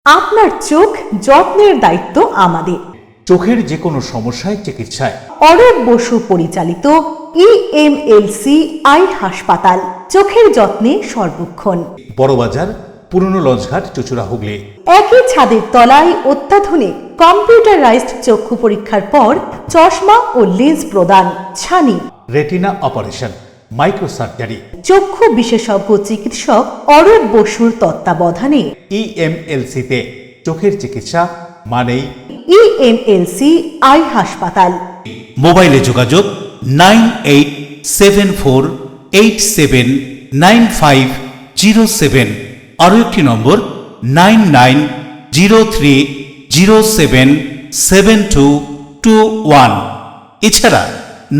আপনার চোখ যত্নের দায়িত্ব আমাদের। চোখের যে কোনো সমস্যায় চিকিৎসায় অরূপ বসু পরিচালিত ইএমএলসি আই হাসপাতাল, চোখের যত্নে সর্বক্ষণ। বড়বাজার, পুরনো লঞ্চঘাট, চুঁচুড়া, হুগলি। একই ছাদের তলায় অত্যাধুনিক কম্পিউটারাইজড চক্ষু পরীক্ষার পর চশমা ও লেন্স প্রদান, ছানি, রেটিনা অপারেশন, মাইক্রো সার্জারি। চক্ষু বিশেষজ্ঞ চিকিৎসক অরূপ বসুর তত্ত্বাবধানে ইএমএলসিতে চোখের চিকিৎসা মানেই ইএমএলসি আই হাসপাতাল। মোবাইলে যোগাযোগ 9874879507, আরও একটি নম্বর 9903077221, এছাড়া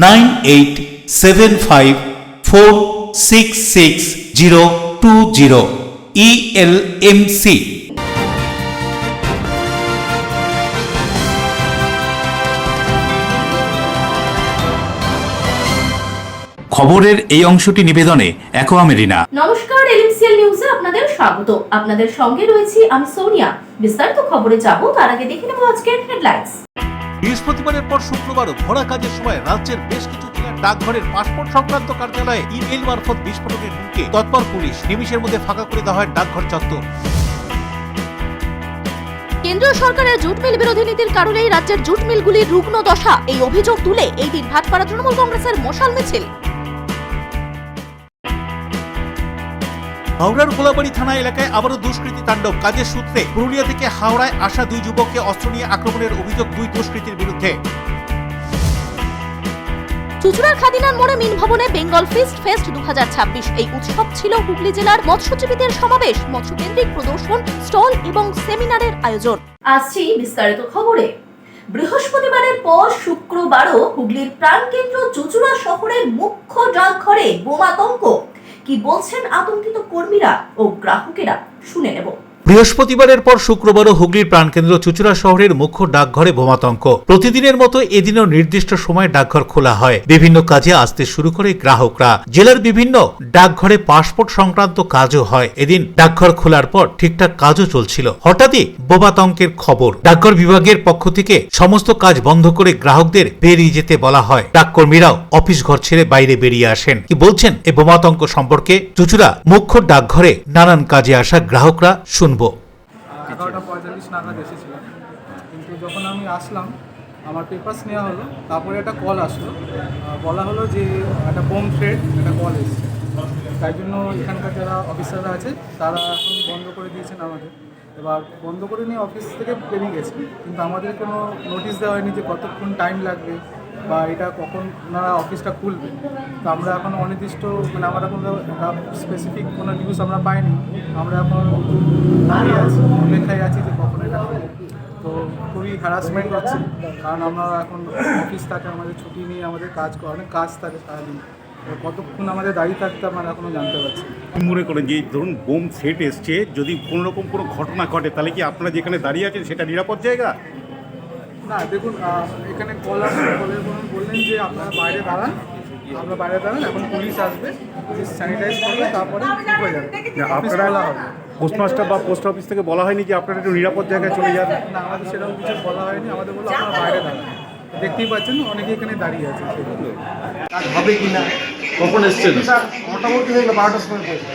9875466020 ইএলএমসি। খবরের এই অংশটি নিবেদনে অ্যাকোয়া মেরিনা। নমস্কার, এলএমসিএল নিউজে আপনাদের স্বাগত। আপনাদের সঙ্গে রয়েছি আমি সোনিয়া। বিস্তারিত খবরে যাব তার আগে দেখে নেব আজকের হেডলাইন্স। বৃহস্পতিবারের পর শুক্রবারও ভরা কাজের সময় রাজ্যের বেশ কিছু জেলার ডাকঘরের পাসপোর্ট সংক্রান্ত কার্যালয়ে ইমেইল মারফত বিস্ফোরণের হুমকি। তৎপর পুলিশ, নিমিষের মধ্যে ফাঁকা করে দেওয়া হয় ডাকঘর চত্বর। কেন্দ্রীয় সরকারের জুট মিল বিরোধী নীতির কারণেই রাজ্যের জুট মিলগুলির রুগ্ন দশা, এই অভিযোগ তুলে এই দিন ভাটপাড়া তৃণমূল কংগ্রেসের মশাল মিছিল। হাওড়ার গোলাবাড়ি থানা এলাকায় আবারও দুষ্কৃতী তাণ্ডব। কাজের সূত্রে পুরুলিয়া থেকে হাওড়ায় আসা দুই যুবককে অস্ত্র নিয়ে আক্রমণের অভিযোগ দুই দুষ্কৃতীর বিরুদ্ধে। চুঁচুড়ার খাদিনান মোড়ে মিন ভবনে বেঙ্গল ফিস্ট ফেস্ট 2026, এই উৎসব ছিল হুগলি জেলার মৎস্যজীবীদের সমাবেশ, মৎস্যকেন্দ্রিক প্রদর্শন, স্টল এবং সেমিনারের আয়োজন। আসছি বিস্তারিত খবরে। বৃহস্পতিবারের পর শুক্রবারও হুগলির প্রাণকেন্দ্র চুঁচুড়া শহরের মুখ্য ডাকঘরে বোমাতঙ্ক। কি বলছেন আতঙ্কিত কর্মীরা ও গ্রাহকেরা, শুনে নেব। বৃহস্পতিবারের পর শুক্রবারও হুগলির প্রাণকেন্দ্র চুঁচুড়া শহরের মুখ্য ডাকঘরে বোমাতঙ্ক। প্রতিদিনের মতো এদিনও নির্দিষ্ট সময়ে ডাকঘর খোলা হয়। বিভিন্ন কাজে আসতে শুরু করে গ্রাহকরা। জেলার বিভিন্ন ডাকঘরে পাসপোর্ট সংক্রান্ত কাজও হয়। এদিন ডাকঘর খোলার পর ঠিকঠাক কাজও চলছিল। হঠাৎই বোমাতঙ্কের খবর। ডাকঘর বিভাগের পক্ষ থেকে সমস্ত কাজ বন্ধ করে গ্রাহকদের বেরিয়ে যেতে বলা হয়। ডাককর্মীরাও অফিস ঘর ছেড়ে বাইরে বেরিয়ে আসেন। কি বলছেন এই বোমাতঙ্ক সম্পর্কে চুঁচুড়া মুখ্য ডাকঘরে নানান কাজে আসা গ্রাহকরা? 11:45 নাগাদ এসেছিলাম, কিন্তু যখন আমি আসলাম আমার পেপারস নেওয়া হলো, তারপরে একটা কল আসলো, বলা হলো যে একটা বোম থ্রেট একটা কল এসেছে। তাই জন্য এখানকার যারা অফিসাররা আছে তারা এখন বন্ধ করে দিয়েছেন আমাদের। এবার বন্ধ করে নিয়ে অফিস থেকে বেরিয়ে গেছে, কিন্তু আমাদের কোনো নোটিশ দেওয়া হয়নি যে কতক্ষণ টাইম লাগবে বা এটা কখন ওনারা অফিসটা খুলবে। তো আমরা এখন অনির্দিষ্ট আমরা এখন স্পেসিফিক কোনো নিউজ আমরা পাইনি। আমরা এখন দাঁড়িয়ে আছি, অপেক্ষায় আছি যে কখন এটা খুলবে। তো খুবই হ্যারাসমেন্ট হচ্ছে, কারণ আমরা এখন অফিস থাকে, আমাদের ছুটি নিয়ে আমাদের অনেক কাজ থাকে সারাদিন। কতক্ষণ আমাদের দাঁড়িয়ে থাকতে আমরা এখনও জানতে পারছি। মনে করেন যে ধরুন বোম সেট এসছে, যদি কোনো রকম কোনো ঘটনা ঘটে তাহলে কি আপনারা যেখানে দাঁড়িয়ে আছেন সেটা নিরাপদ জায়গা? না, দেখুন, এখানে কল আসলে বললেন যে আপনারা বাইরে দাঁড়ান, আমরা বাইরে দাঁড়ান, এখন পুলিশ আসবে, স্যানিটাইজ করবে, তারপরে ঠিক হয়ে যাবে। আপনারা পোস্টমাস্টার বা পোস্ট অফিস থেকে বলা হয়নি যে আপনারা একটু নিরাপদ জায়গায় চলে যান? না, আমাদের সেরকম কিছু বলা হয়নি। আমাদের বললো আপনারা বাইরে দাঁড়ান। দেখতেই পাচ্ছেন অনেকে এখানে দাঁড়িয়ে আছে। কাজ হবে কি না, কখন এসছেন? স্যার মোটামুটি হয়ে গেল 12টার সময় পৌঁছে।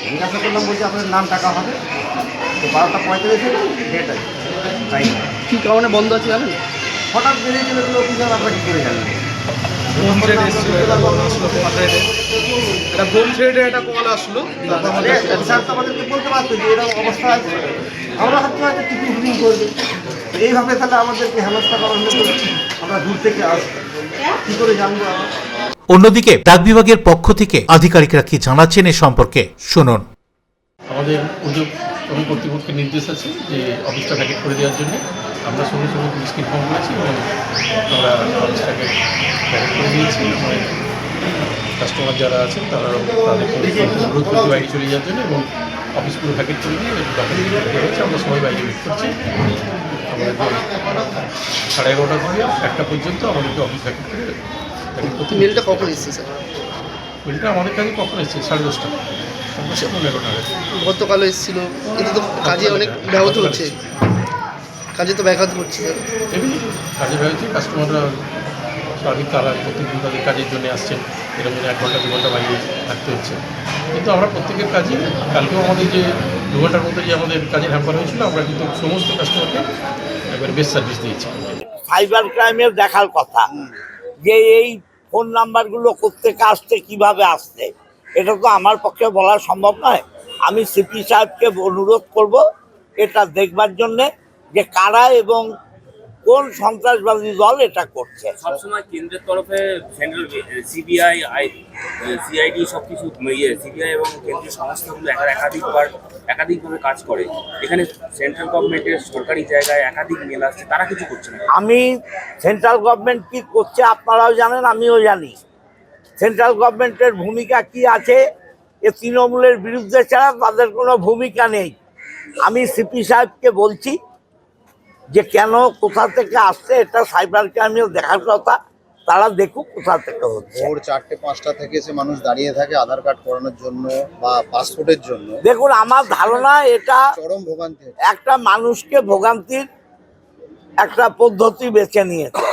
জিজ্ঞাসা করলাম, বলছি আপনার নাম টাকা হবে, তো 12:45 ডেট আছে। তাই কী কারণে বন্ধ আছে জানেন? হঠাৎ বেরিয়ে চলে গেলো অফিসার, আপনার কী করে জানেন? বোম থ্রেট এসেছিল, একটা বোম থ্রেটে একটা কল আসলো। স্যার তো আমাদেরকে বলতে পারতো যে এরকম অবস্থা আছে, আমরা ভাবতে হয়তো টিফিন ফিটিং করবে। এইভাবে তাহলে আমাদেরকে হেনস্থা করার মতো, আমরা দূর থেকে আসবো, কী করে জানবো? অন্যদিকে ডাক বিভাগের পক্ষ থেকে আধিকারিকরা কি জানাচ্ছেন এ সম্পর্কে, শুনুন। আমাদের উদ্যোগ কর্তৃপক্ষের নির্দেশ আছে যে অফিসটা ভ্যাকেট করে দেওয়ার জন্য। আমরা সঙ্গে সঙ্গে পুলিশকে ইনফর্ম করেছি এবং আমরা অফিসটাকে ভ্যাকেট করে দিয়েছি। আমাদের কাস্টমার যারা আছেন তারা তাদেরকে অনুরোধ করতে বাইরে চলে যাওয়ার জন্য, এবং অফিসগুলো ভ্যাকেট করে দিয়ে হচ্ছে আমরা সবাই বাইরে ওয়েট করছি। আমাদের 11:30 থেকে 1টা পর্যন্ত আমাদেরকে অফিস ভ্যাকেট করতে। মেলটা কখন এসেছে স্যার? মেলটা আমাদের কাছে কখন এসেছে? 10:30। অনুষ্ঠান করছি এবং 11টা নাগাদ। গতকাল এসেছিল, এতে তো কাজে অনেক ব্যাহত হচ্ছে, কাজে তো ব্যাঘাত ঘটছে। এমনি কাজে বেরোচ্ছে, কাস্টমাররা স্বাভাবিক তারা প্রত্যেকদিন তাদের কাজের জন্য আসছেন, এরকম জন্য 1 ঘন্টা 2 ঘন্টা বাইরে থাকতে হচ্ছে। কিন্তু আমরা প্রত্যেকের কাজে, কালকেও আমাদের যে 2 ঘন্টার মধ্যে যে আমাদের কাজের হ্যাম্পার হয়েছিল, আমরা কিন্তু সমস্ত কাস্টমারকে একবারে বেস্ট সার্ভিস দিয়েছি। সাইবার ক্রাইমের দেখার কথা যে এই ফোন নাম্বারগুলো কোত্থেকে আসছে, কিভাবে আসছে, এটা তো আমার পক্ষে বলা সম্ভব নয়। আমি সিপি সাহেবকে অনুরোধ করব এটা দেখবার জন্যে যে কারা এবং কোন সন্ত্রাসবাদী দল এটা করছে। সবসময় কেন্দ্রের তরফে সেন্ট্রাল সিবিআই সিআইডি সবকিছু সিবিআই এবং কেন্দ্রীয় সংস্থাগুলো একাধিকভাবে কাজ করে। এখানে সেন্ট্রাল গভর্নমেন্টের সরকারি জায়গায় একাধিক মেল আসছে, তারা কিছু করছে না। আমি সেন্ট্রাল গভর্নমেন্ট কি করছে আপনারাও জানেন, আমিও জানি। সেন্ট্রাল গভর্নমেন্টের ভূমিকা কি আছে, এ তৃণমূলের বিরুদ্ধে ছাড়া তাদের কোনো ভূমিকা নেই। আমি সিপি সাহেবকে বলছি যে কেন কোথা থেকে আসছে, এটা সাইবার ক্রাইমের দেখার কথা, তারা দেখুক কোথা থেকে হচ্ছে। ভোর 4টে-5টা থেকে সে মানুষ দাঁড়িয়ে থাকে আধার কার্ড করানোর জন্য বা পাসপোর্টের জন্য। দেখুন, আমার ধারণা এটা চরম ভোগান্তি, একটা মানুষকে ভোগান্তির একটা পদ্ধতি বেছে নিয়েছে।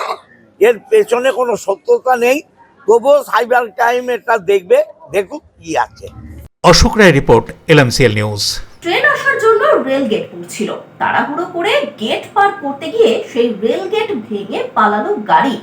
এর পেছনে কোনো সত্যতা নেই, তবুও সাইবার ক্রাইম এটা দেখবে, দেখুক কি আছে। অশোক রায় রিপোর্ট, LMCL নিউজ। ট্রেন আসার জন্য রেল গেট পড়ছিল, তাড়াহুড়ো করে গেট পার করতে গিয়ে সেই রেল গেট ভেঙে পালালো গাড়ি।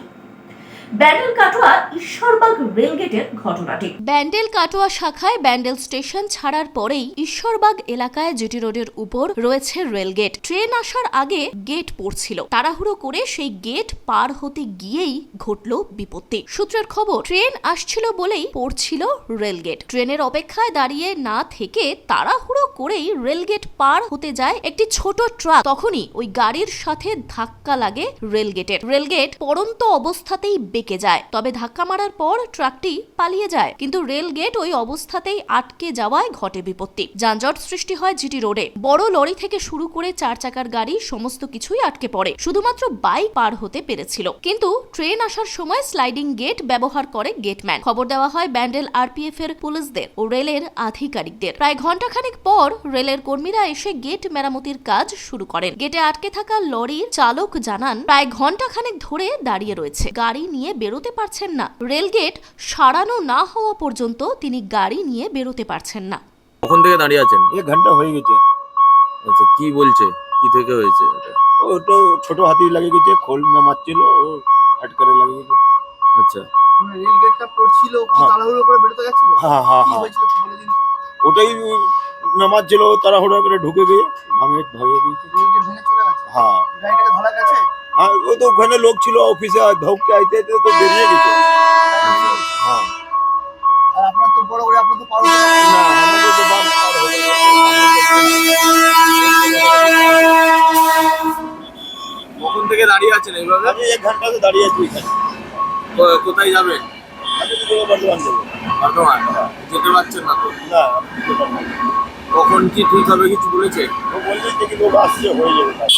ব্যান্ডেল কাটোয়া ঈশ্বরবাগ রেল গেটের ঘটনাটি। ব্যান্ডেল কাটোয়া শাখায় ব্যান্ডেল স্টেশন ছাড়ার পরেই ঈশ্বরবাগ এলাকায় জিটি রোডের উপর রয়েছে রেল গেট। ট্রেন আসার আগে গেট পড়ছিল, তাড়াহুড়ো করে সেই গেট পার হতে গিয়েই ঘটল বিপত্তি। সূত্রের খবর, ট্রেন আসছিল বলেই পড়ছিল রেল গেট। ট্রেনের অপেক্ষায় দাঁড়িয়ে না থেকে তাড়াহুড়ো করেই রেল গেট পার হতে যায় একটি ছোট ট্রাক। তখনই ওই গাড়ির সাথে ধাক্কা লাগে রেল গেটের। রেল গেট পড়ন্ত অবস্থাতেই বেঁকে যায়, তবে ধাক্কা মারার পর ট্রাকটি পালিয়ে যায়, কিন্তু রেল গেট ওই অবস্থাতেই আটকে যাওয়ায় ঘটে বিপত্তি। যানজট সৃষ্টি হয় জিটি রোডে। বড় লরি থেকে শুরু করে 4 চাকার গাড়ি সমস্ত কিছুই আটকে পড়ে, শুধুমাত্র বাইক পার হতে পেরেছিল। কিন্তু ট্রেন আসার সময় স্লাইডিং গেট ব্যবহার করে গেটম্যান। খবর দেওয়া হয় ব্যান্ডেল RPF এর পুলিশদের ও রেলের আধিকারিকদের। প্রায় ঘন্টাখানেক পর রেলের কর্মীরা এসে গেট মেরামতির কাজ শুরু করেন। গেটে আটকে থাকা লরির চালক জানান, প্রায় ঘন্টাখানেক ধরে দাঁড়িয়ে রয়েছে, গাড়ি নিয়ে বেরোতে পারছেন না। রেল গেট সারানো না হওয়া পর্যন্ত তিনি গাড়ি নিয়ে বেরোতে পারছেন না। কখন থেকে দাঁড়িয়ে আছেন? 1 ঘন্টা হয়ে গেছে। আচ্ছা, কি বলছে, কি থেকে হয়েছে? ও তো ছোট হাতি লাগিয়ে গেছে, খোল মারছিল, ও আটকারে লাগিয়ে গেছে। আচ্ছা, রেল গেটটা পড়ছিল, তাড়াহুড়ো করে বেরোতে যাচ্ছিল। হ্যাঁ হ্যাঁ কি হ্যাঁ, হয়েছিল একটু বলে দিন। ওটাই নামাচ্ছিল, তাড়াহুড়ো করে ঢুকে গিয়ে ভাঙে দিয়েছে। রেল গেট ভেঙে চলে গেছে। হ্যাঁ গাড়িটাকে ধরা গেছে। হ্যাঁ, ও তো ওখানে লোক ছিল অফিসে, ধোককে আইতে তো বেরিয়ে গেছে। হ্যাঁ, আর আপনার তো বড় করে আপনার তো পার হতে পারছেন না, না। আমাদের তো বাম পার হয়ে গেছে। কখন থেকে দাঁড়িয়ে আছেন এইভাবে? আমি 1 ঘন্টাতে দাঁড়িয়ে আছি এখানে। কোথায় যাবেন? আমি তো বর্ধমান যাবো। বর্ধমান যেতে পারছেন না তো? না, যেতে পারবো না। কখন কি ঠিক হবে কিছু বলেছে? ও বলছে যে লোক আসছে, হয়ে যাবে কাজ।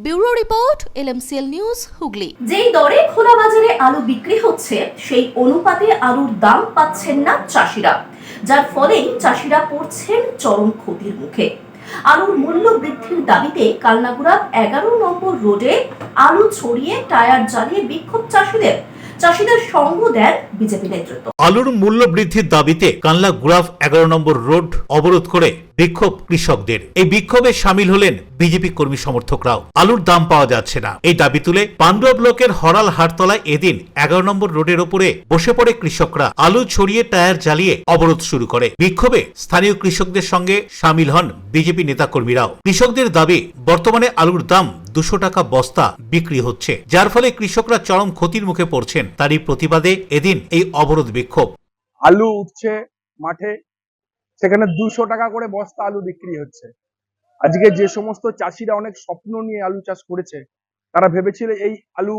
Bureau report, LMCL news, Hooghly. যেই দরে খোলা বাজারে আলু বিক্রি হচ্ছে, সেই অনুপাতে আলুর দাম পাচ্ছেন না চাষিরা, যার ফলেই চাষিরা পড়ছেন চরম ক্ষতির মুখে। আলুর মূল্য বৃদ্ধির দাবিতে কালনাগুড়া 11 নম্বর রোডে আলু ছড়িয়ে টায়ার জ্বালিয়ে বিক্ষোভ চাষিদের সঙ্গ দেন বিজেপি নেতৃত্ব। আলুর মূল্য বৃদ্ধির দাবিতে কানলা গুড়াফ 11 নম্বর রোড অবরোধ করে বিক্ষোভ কৃষকদের। এই বিক্ষোভে সামিল হলেন বিজেপি কর্মী সমর্থকরাও। আলুর দাম পাওয়া যাচ্ছে না, এই দাবি তুলে পান্ডুয়া ব্লকের হরাল হাটতলায় এদিন 11 নম্বর রোডের ওপরে বসে পড়ে কৃষকরা। আলু ছড়িয়ে টায়ার জ্বালিয়ে অবরোধ শুরু করে। বিক্ষোভে স্থানীয় কৃষকদের সঙ্গে সামিল হন বিজেপি নেতাকর্মীরাও। কৃষকদের দাবি, বর্তমানে আলুর দাম 200 টাকা বস্তা বিক্রি হচ্ছে, যার ফলে কৃষকরা চরম ক্ষতির মুখে পড়ছেন। তারই প্রতিবাদে এদিন এই অবরোধ বিক্ষোভ। আলু উঠছে মাঠে, সেখানে 200 টাকা করে বস্তা আলু বিক্রি হচ্ছে। আজকে যে সমস্ত চাষিরা অনেক স্বপ্ন নিয়ে আলু চাষ করেছে, তারা ভেবেছিল এই আলু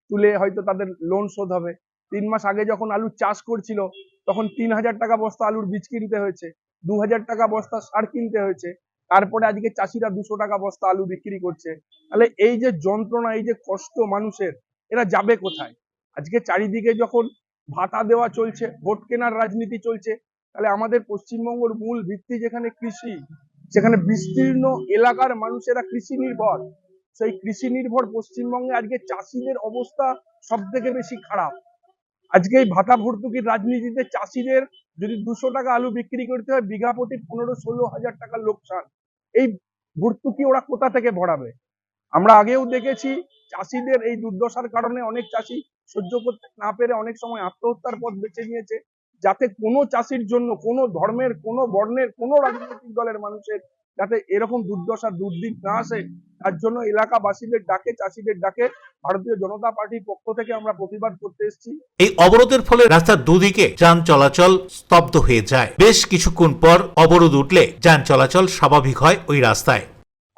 তুলে হয়তো তাদের লোন শোধ হবে। 3 মাস আগে যখন আলু চাষ করছিল, তখন 3000 টাকা বস্তা আলুর বীজ কিনতে হয়েছে, 2000 টাকা বস্তা সার কিনতে হয়েছে। তারপরে আজকে চাষিরা 200 টাকা বস্তা আলু বিক্রি করছে। তাহলে এই যে যন্ত্রণা, এই যে কষ্ট মানুষের, এরা যাবে কোথায়? আজকে চারিদিকে যখন ভাতা দেওয়া চলছে, ভোট কেনার রাজনীতি চলছে, তাহলে আমাদের পশ্চিমবঙ্গের মূল ভিত্তি যেখানে কৃষি, সেখানে বিস্তীর্ণ এলাকার মানুষেরা কৃষি নির্ভর। সেই কৃষি নির্ভর পশ্চিমবঙ্গে আজকে চাষিদের অবস্থা সব থেকে বেশি খারাপ। আজকে এই ভাতা ভর্তুকির রাজনীতিতে চাষিদের যদি 200 টাকা আলু বিক্রি করতে হয়, বিঘা প্রতি 15-16 হাজার টাকা লোকসান। এই ভর্তুকি ওরা কোথা থেকে ভরাবে? আমরা আগেও দেখেছি চাষিদের এই দুর্দশার কারণে অনেক চাষি সহ্য করতে না পেরে অনেক সময় আত্মহত্যার পথ বেছে নিয়েছে। যাতে কোনো চাষির জন্য, কোনো ধর্মের, কোনো বর্ণের, কোনো রাজনৈতিক দলের মানুষের যাতে এরকম দুর্দশা দুর্দিন না আসে, তার জন্য এলাকাবাসীদের ডাকে, চাষিদের ডাকে ভারতীয় জনতা পার্টির পক্ষ থেকে আমরা প্রতিবাদ করতে এসেছি। এই অবরোধের ফলে রাস্তার দুদিকে যান চলাচল স্তব্ধ হয়ে যায়। বেশ কিছুক্ষণ পর অবরোধ উঠলে যান চলাচল স্বাভাবিক হয় ওই রাস্তায়।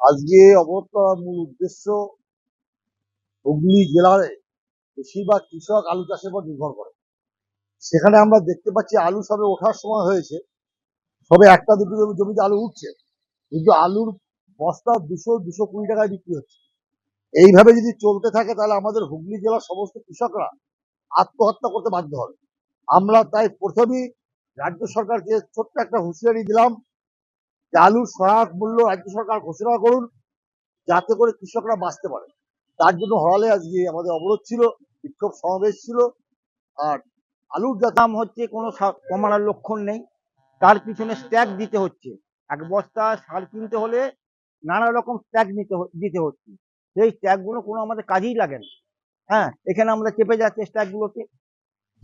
আজকে অবরোধ করার মূল উদ্দেশ্য, হুগলি জেলার বেশিরভাগ কৃষক আলু চাষের উপর নির্ভর করে। সেখানে আমরা দেখতে পাচ্ছি আলু সবে ওঠার সময় হয়েছে, সবে 1-2 জমিতে আলু উঠছে, কিন্তু আলুর বস্তা 200-220 টাকায় বিক্রি হচ্ছে। এইভাবে যদি চলতে থাকে তাহলে আমাদের হুগলি জেলার সমস্ত কৃষকরা আত্মহত্যা করতে বাধ্য হবে। আমরা তাই প্রথমেই রাজ্য সরকারকে ছোট্ট একটা হুঁশিয়ারি দিলাম যে আলুর সহায়ক মূল্য রাজ্য সরকার ঘোষণা করুন, যাতে করে কৃষকরা বাঁচতে পারে। তার জন্য হলে আজকে আমাদের অবরোধ ছিল, বিক্ষোভ সমাবেশ ছিল। আর আলুর যা দাম হচ্ছে কোনো কমানোর লক্ষণ নেই, তার পিছনে স্ট্যাগ দিতে হচ্ছে। এক বস্তা সার কিনতে হলে নানা রকম স্ট্যাগ দিতে হচ্ছে। সেই স্ট্যাগগুলো কোনো আমাদের কাজেই লাগে না। হ্যাঁ, এখানে আমরা চেপে যাচ্ছে স্ট্যাগগুলোকে।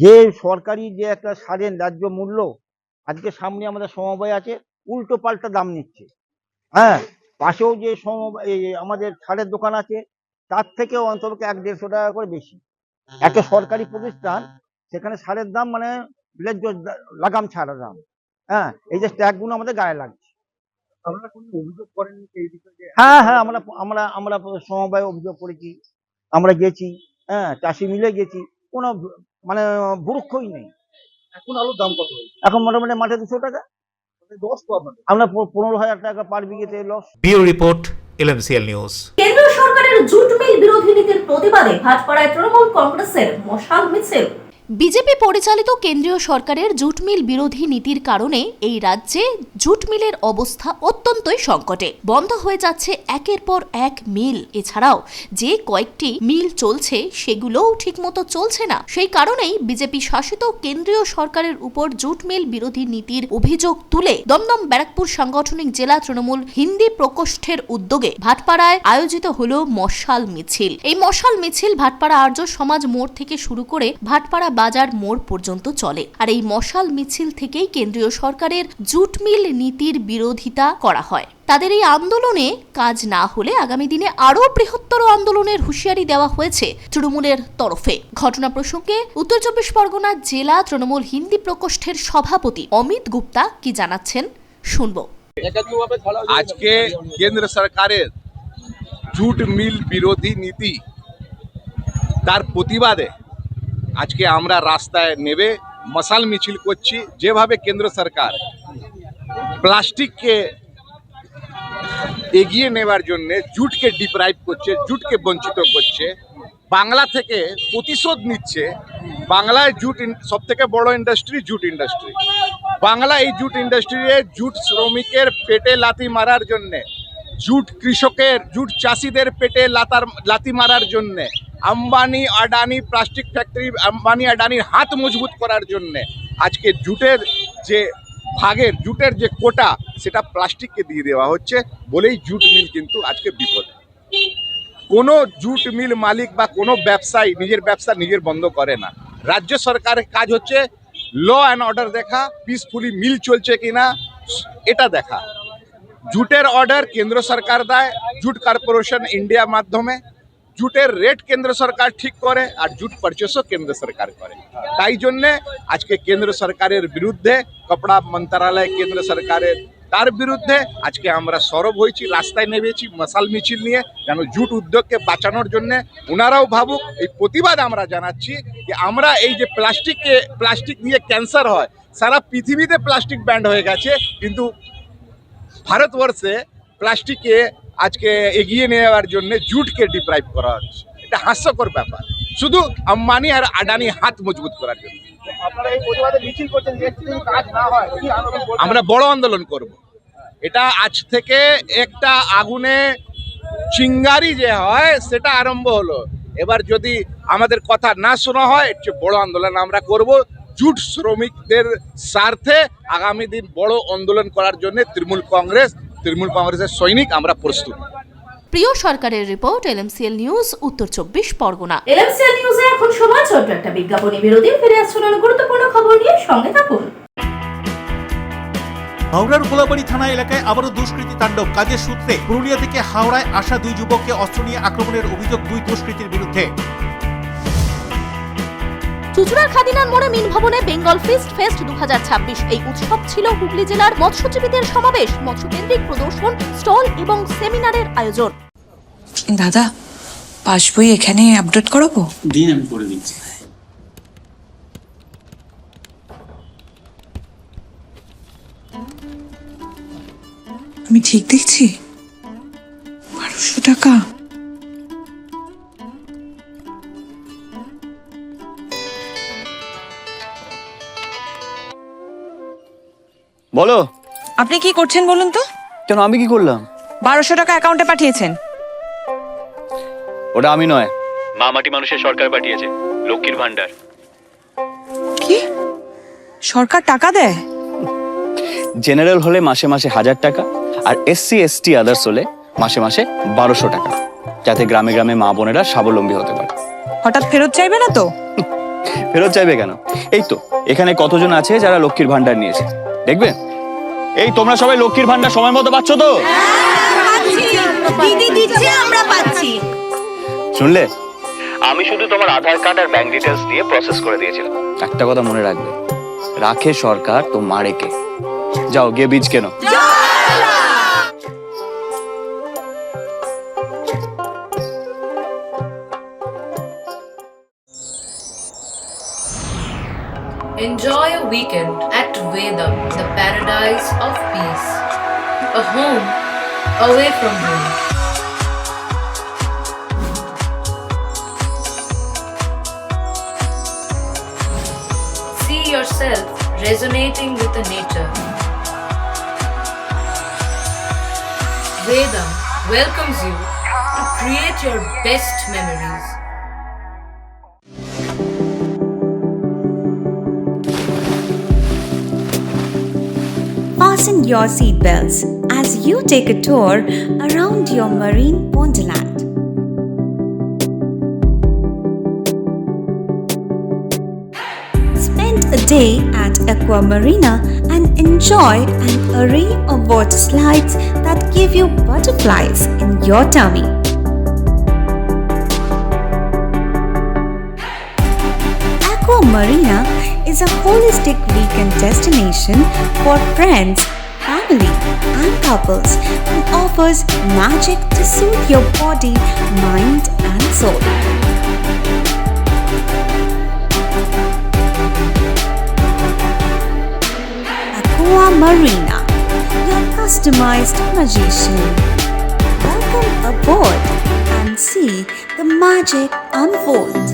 যে সরকারি যে একটা সারের ন্যায্য মূল্য, আজকে সামনে আমাদের সমবায় আছে, উল্টো পাল্টা দাম নিচ্ছে। হ্যাঁ, পাশেও যে আমাদের সারের দোকান আছে, তার থেকেও অন্তত 100-150 টাকা করে বেশি। একটা সরকারি প্রতিষ্ঠান, সেখানে সারের দাম মানে লাগাম ছাড়া দাম। হ্যাঁ, এই যে স্ট্যাগগুলো আমাদের গায়ে লাগছে। আপনারা কোনো অভিযোগ করেন এই বিষয়ে? হ্যাঁ, আমরা সমবায় অভিযোগ করেছি, আমরা গেছি, হ্যাঁ, চাষি মিলে গেছি, কোনো মানে ভুরুক্ষই নেই। এখন আলুর দাম কত? এখন মোটামুটি মাঠে 200 টাকা, লস তো আপনাদের। আমরা 15,000 টাকা পার বিঘেতে loss. Bureau report, LMCL news. কেন্দ্রীয় সরকারের জুট মিল বিরোধী নীতির প্রতিবাদে ভাটপাড়ায় তৃণমূল কংগ্রেসের মশাল মিছিল। বিজেপি পরিচালিত কেন্দ্রীয় সরকারের জুট মিল বিরোধী নীতির কারণে এই রাজ্যে জুট মিলের অবস্থা অত্যন্তই সংকটে। বন্ধ হয়ে যাচ্ছে একের পর এক মিল। এছাড়াও যে কয়েকটি মিল চলছে সেগুলোও ঠিকমতো চলছে না। সেই কারণেই বিজেপি শাসিত কেন্দ্রীয় সরকারের উপর জুট মিল বিরোধী নীতির অভিযোগ তুলে দমদম ব্যারাকপুর সাংগঠনিক জেলা তৃণমূল হিন্দি প্রকোষ্ঠের উদ্যোগে ভাটপাড়ায় আয়োজিত হলো মশাল মিছিল। এই মশাল মিছিল ভাটপাড়া আর্য সমাজ মোড় থেকে শুরু করে ভাটপাড়া বাজার মোড় পর্যন্ত চলে। আর এই মশাল মিছিল থেকেই কেন্দ্রীয় সরকারের জুট মিল নীতির বিরোধিতা করা হয়। তাদের এই আন্দোলনে কাজ না হলে আগামী দিনে আরো বৃহত্তর আন্দোলনের হুঁশিয়ারি দেওয়া হয়েছে তৃণমূলের তরফে। ঘটনা প্রসঙ্গে উত্তর 24 পরগনা জেলা তৃণমূল হিন্দি প্রকোষ্ঠের সভাপতি অমিত গুপ্তা কি জানাচ্ছেন শুনবো। আজকে কেন্দ্র সরকারের জুট মিল বিরোধী নীতি, তার প্রতিবাদে আজকে আমরা রাস্তায় নেমে মশাল মিছিল করছি। যেভাবে কেন্দ্র সরকার প্লাস্টিককে এগিয়ে নেওয়ার জন্য জুটকে ডিপ্রাইভ করছে, জুটকে বঞ্চিত করছে, বাংলা থেকে প্রতিশোধ নিচ্ছে। বাংলায় জুট সব থেকে বড় ইন্ডাস্ট্রি জুট ইন্ডাস্ট্রি। বাংলা এই জুট ইন্ডাস্ট্রিতে জুট শ্রমিকের পেটে লাথি মারার জন্যে, জুট কৃষকের, জুট চাষিদের পেটে লাথি মারার জন্যে, আম্বানি আডানি প্লাস্টিক ফ্যাক্টরি, আম্বানি আডানির হাত মজবুত করার জন্যে আজকে জুটের যে ভাগের, জুটের যে কোটা, সেটা প্লাস্টিককে দিয়ে দেওয়া হচ্ছে বলেই জুট মিল কিন্তু আজকে বিপদে। কোনো জুট মিল মালিক বা কোনো ব্যবসায়ী নিজের ব্যবসা নিজের বন্ধ করে না। রাজ্য সরকারের কাজ হচ্ছে ল অ্যান্ড অর্ডার দেখা, পিসফুলি মিল চলছে কিনা এটা দেখা। জুটের অর্ডার কেন্দ্র সরকার দেয় জুট কর্পোরেশন ইন্ডিয়া মাধ্যমে। জুটের রেট কেন্দ্র সরকার ঠিক করে আর জুট পারচেসও কেন্দ্র সরকার করে। তাই জন্যে আজকে কেন্দ্র সরকারের বিরুদ্ধে, কপড়া মন্ত্রণালয় কেন্দ্র সরকারের, তার বিরুদ্ধে আজকে আমরা সরব হয়েছি, রাস্তায় নেমেছি মশাল মিছিল নিয়ে, যেন জুট উদ্যোগকে বাঁচানোর জন্য ওনারাও ভাবুক। এই প্রতিবাদ আমরা জানাচ্ছি যে আমরা এই যে প্লাস্টিক নিয়ে ক্যান্সার হয়, সারা পৃথিবীতে প্লাস্টিক ব্যান্ড হয়ে গেছে, কিন্তু ভারতবর্ষে প্লাস্টিককে আজকে এগিয়ে নেওয়ার জন্য জুটকে ডিপ্রাইভ করা হচ্ছে। এটা হাস্যকর ব্যাপার, শুধু আম্বানি আর আডানি হাত মজবুত করার জন্য। আপনারা এই প্রতিবাদে মিছিল করছেন, যে যদি কাজ না হয় কি আন্দোলন করবেন? আমরা বড় আন্দোলন করব। এটা আজ থেকে একটা আগুনে চিঙ্গারি যে হয় সেটা আরম্ভ হলো। এবার যদি আমাদের কথা না শোনা হয়, এর চেয়ে বড় আন্দোলন আমরা করব। জুট শ্রমিকদের স্বার্থে আগামী দিন বড় আন্দোলন করার জন্য তৃণমূল কংগ্রেসের সৈনিক আমরা প্রস্তুত। প্রিয় সরকারের রিপোর্ট, LMCL নিউজ, উত্তর 24 পরগনা। LMCL নিউজে এখন সময় ছোট্ট একটা বিজ্ঞাপনী বিরতি। ফিরে আসুন গুরুত্বপূর্ণ খবর নিয়ে, সঙ্গে থাকুন। হাওড়ার গোলাবাড়ি থানা এলাকায় আবারও দুষ্কৃতী তাণ্ডব। কাজের সূত্রে পুরুলিয়া থেকে হাওড়ায় আসা দুই যুবককে অস্ত্র নিয়ে আক্রমণের অভিযোগ দুই দুষ্কৃতীর বিরুদ্ধে। চুচুড়ার খাদিনার মোড়ে মিন ভবনে বেঙ্গল ফিস্ট ফেস্ট 2026 এই উৎসব ছিল হুগলি জেলার মৎস্যজীবীদের সমাবেশ, মৎস্যকেন্দ্রিক প্রদর্শন, স্টল এবং সেমিনারের আয়োজন। দাদা, পাসবই এখানে আপডেট করাবো? দিন আমি করে দিচ্ছি। আমি ঠিক দেখছি? 1200 টাকা? বলো, আপনি কি করছেন বলুন তো? কেন আমি কি করলাম? 1200 টাকা অ্যাকাউন্টে পাঠিয়েছেন। ওটা আমি নয়, মা মাটি মানুষের সরকার পাঠিয়েছে, লক্ষ্মীর ভান্ডার। কি? সরকার টাকা দেয়? জেনারেল হলে মাসে মাসে 1000 টাকা, আর SC ST আদার্স হলে মাসে মাসে 1200 টাকা, যাতে গ্রামে গ্রামে মা বোনেরা স্বাবলম্বী হতে পারে। হঠাৎ ফেরত চাইবে না তো? ফেরত চাইবে কেন? এই তো এখানে কতজন আছে যারা লক্ষ্মীর ভান্ডার নিয়েছে, দেখবেন। এই তোমরা সবাই লক্ষ্মীর ভান্ডার সময় মতো পাচ্ছ তো? দিদি দিচ্ছে, আমরা পাচ্ছি। শুনলে? আমি শুধু তোমার আধার কার্ড আর ব্যাংক ডিটেইলস দিয়ে প্রসেস করে দিয়েছিলাম। একটা কথা মনে রাখবে, রাখে সরকার তো মারে কে। যাও গিয়ে বীজ কেনো। Enjoy a weekend at Vedam, the paradise of peace. A home away from home. See yourself resonating with the nature. Vedam welcomes you to create your best memories. Fasten your seatbelts as you take a tour around your marine wonderland. Spend a day at Aqua Marina and enjoy an array of water slides that give you butterflies in your tummy. Aqua Marina is a holistic weekend destination for friends, family, and couples and offers magic to soothe your body, mind, and soul. Aqua Marina, your customized magician. Welcome aboard and see the magic unfold.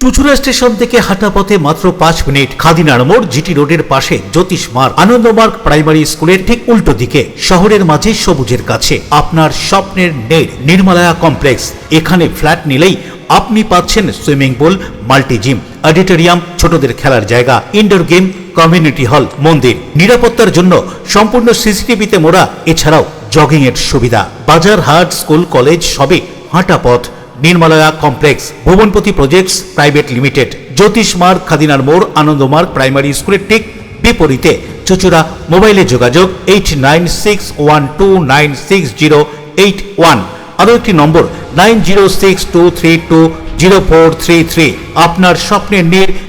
Chuchura station থেকে হাঁটা পথে মাত্র 5 minute. খাদিনার মোড়, GT রোডের পাশে জ্যোতিষ মার্গ, Ananda Marga primary স্কুলের ঠিক উল্টো দিকে, শহরের মাঝে সবুজের কাছে আপনার স্বপ্নের নেড় নির্মলায়া কমপ্লেক্স। এখানে ফ্ল্যাট নিলেই আপনি পাচ্ছেন swimming pool, multi gym, auditorium, ছোটদের খেলার জায়গা, ইনডোর গেম, কমিউনিটি হল, মন্দির। নিরাপত্তার জন্য সম্পূর্ণ সিসিটিভিতে মোড়া। এছাড়াও জগিং এর সুবিধা। বাজার, হাট, স্কুল, কলেজ সবই হাঁটা পথ। নির্মলায়া কমপ্লেক্স, ভুবনপতি প্রজেক্টস প্রাইভেট লিমিটেড, জ্যোতিষ মার্গ, খাদিনার মোড়, আনন্দমার্গ প্রাইমারি স্কুলের ঠিক বিপরীতে। চুচুড়া। মোবাইলে যোগাযোগ 8961296081। আরও একটি নম্বর 9062320433। আপনার স্বপ্নের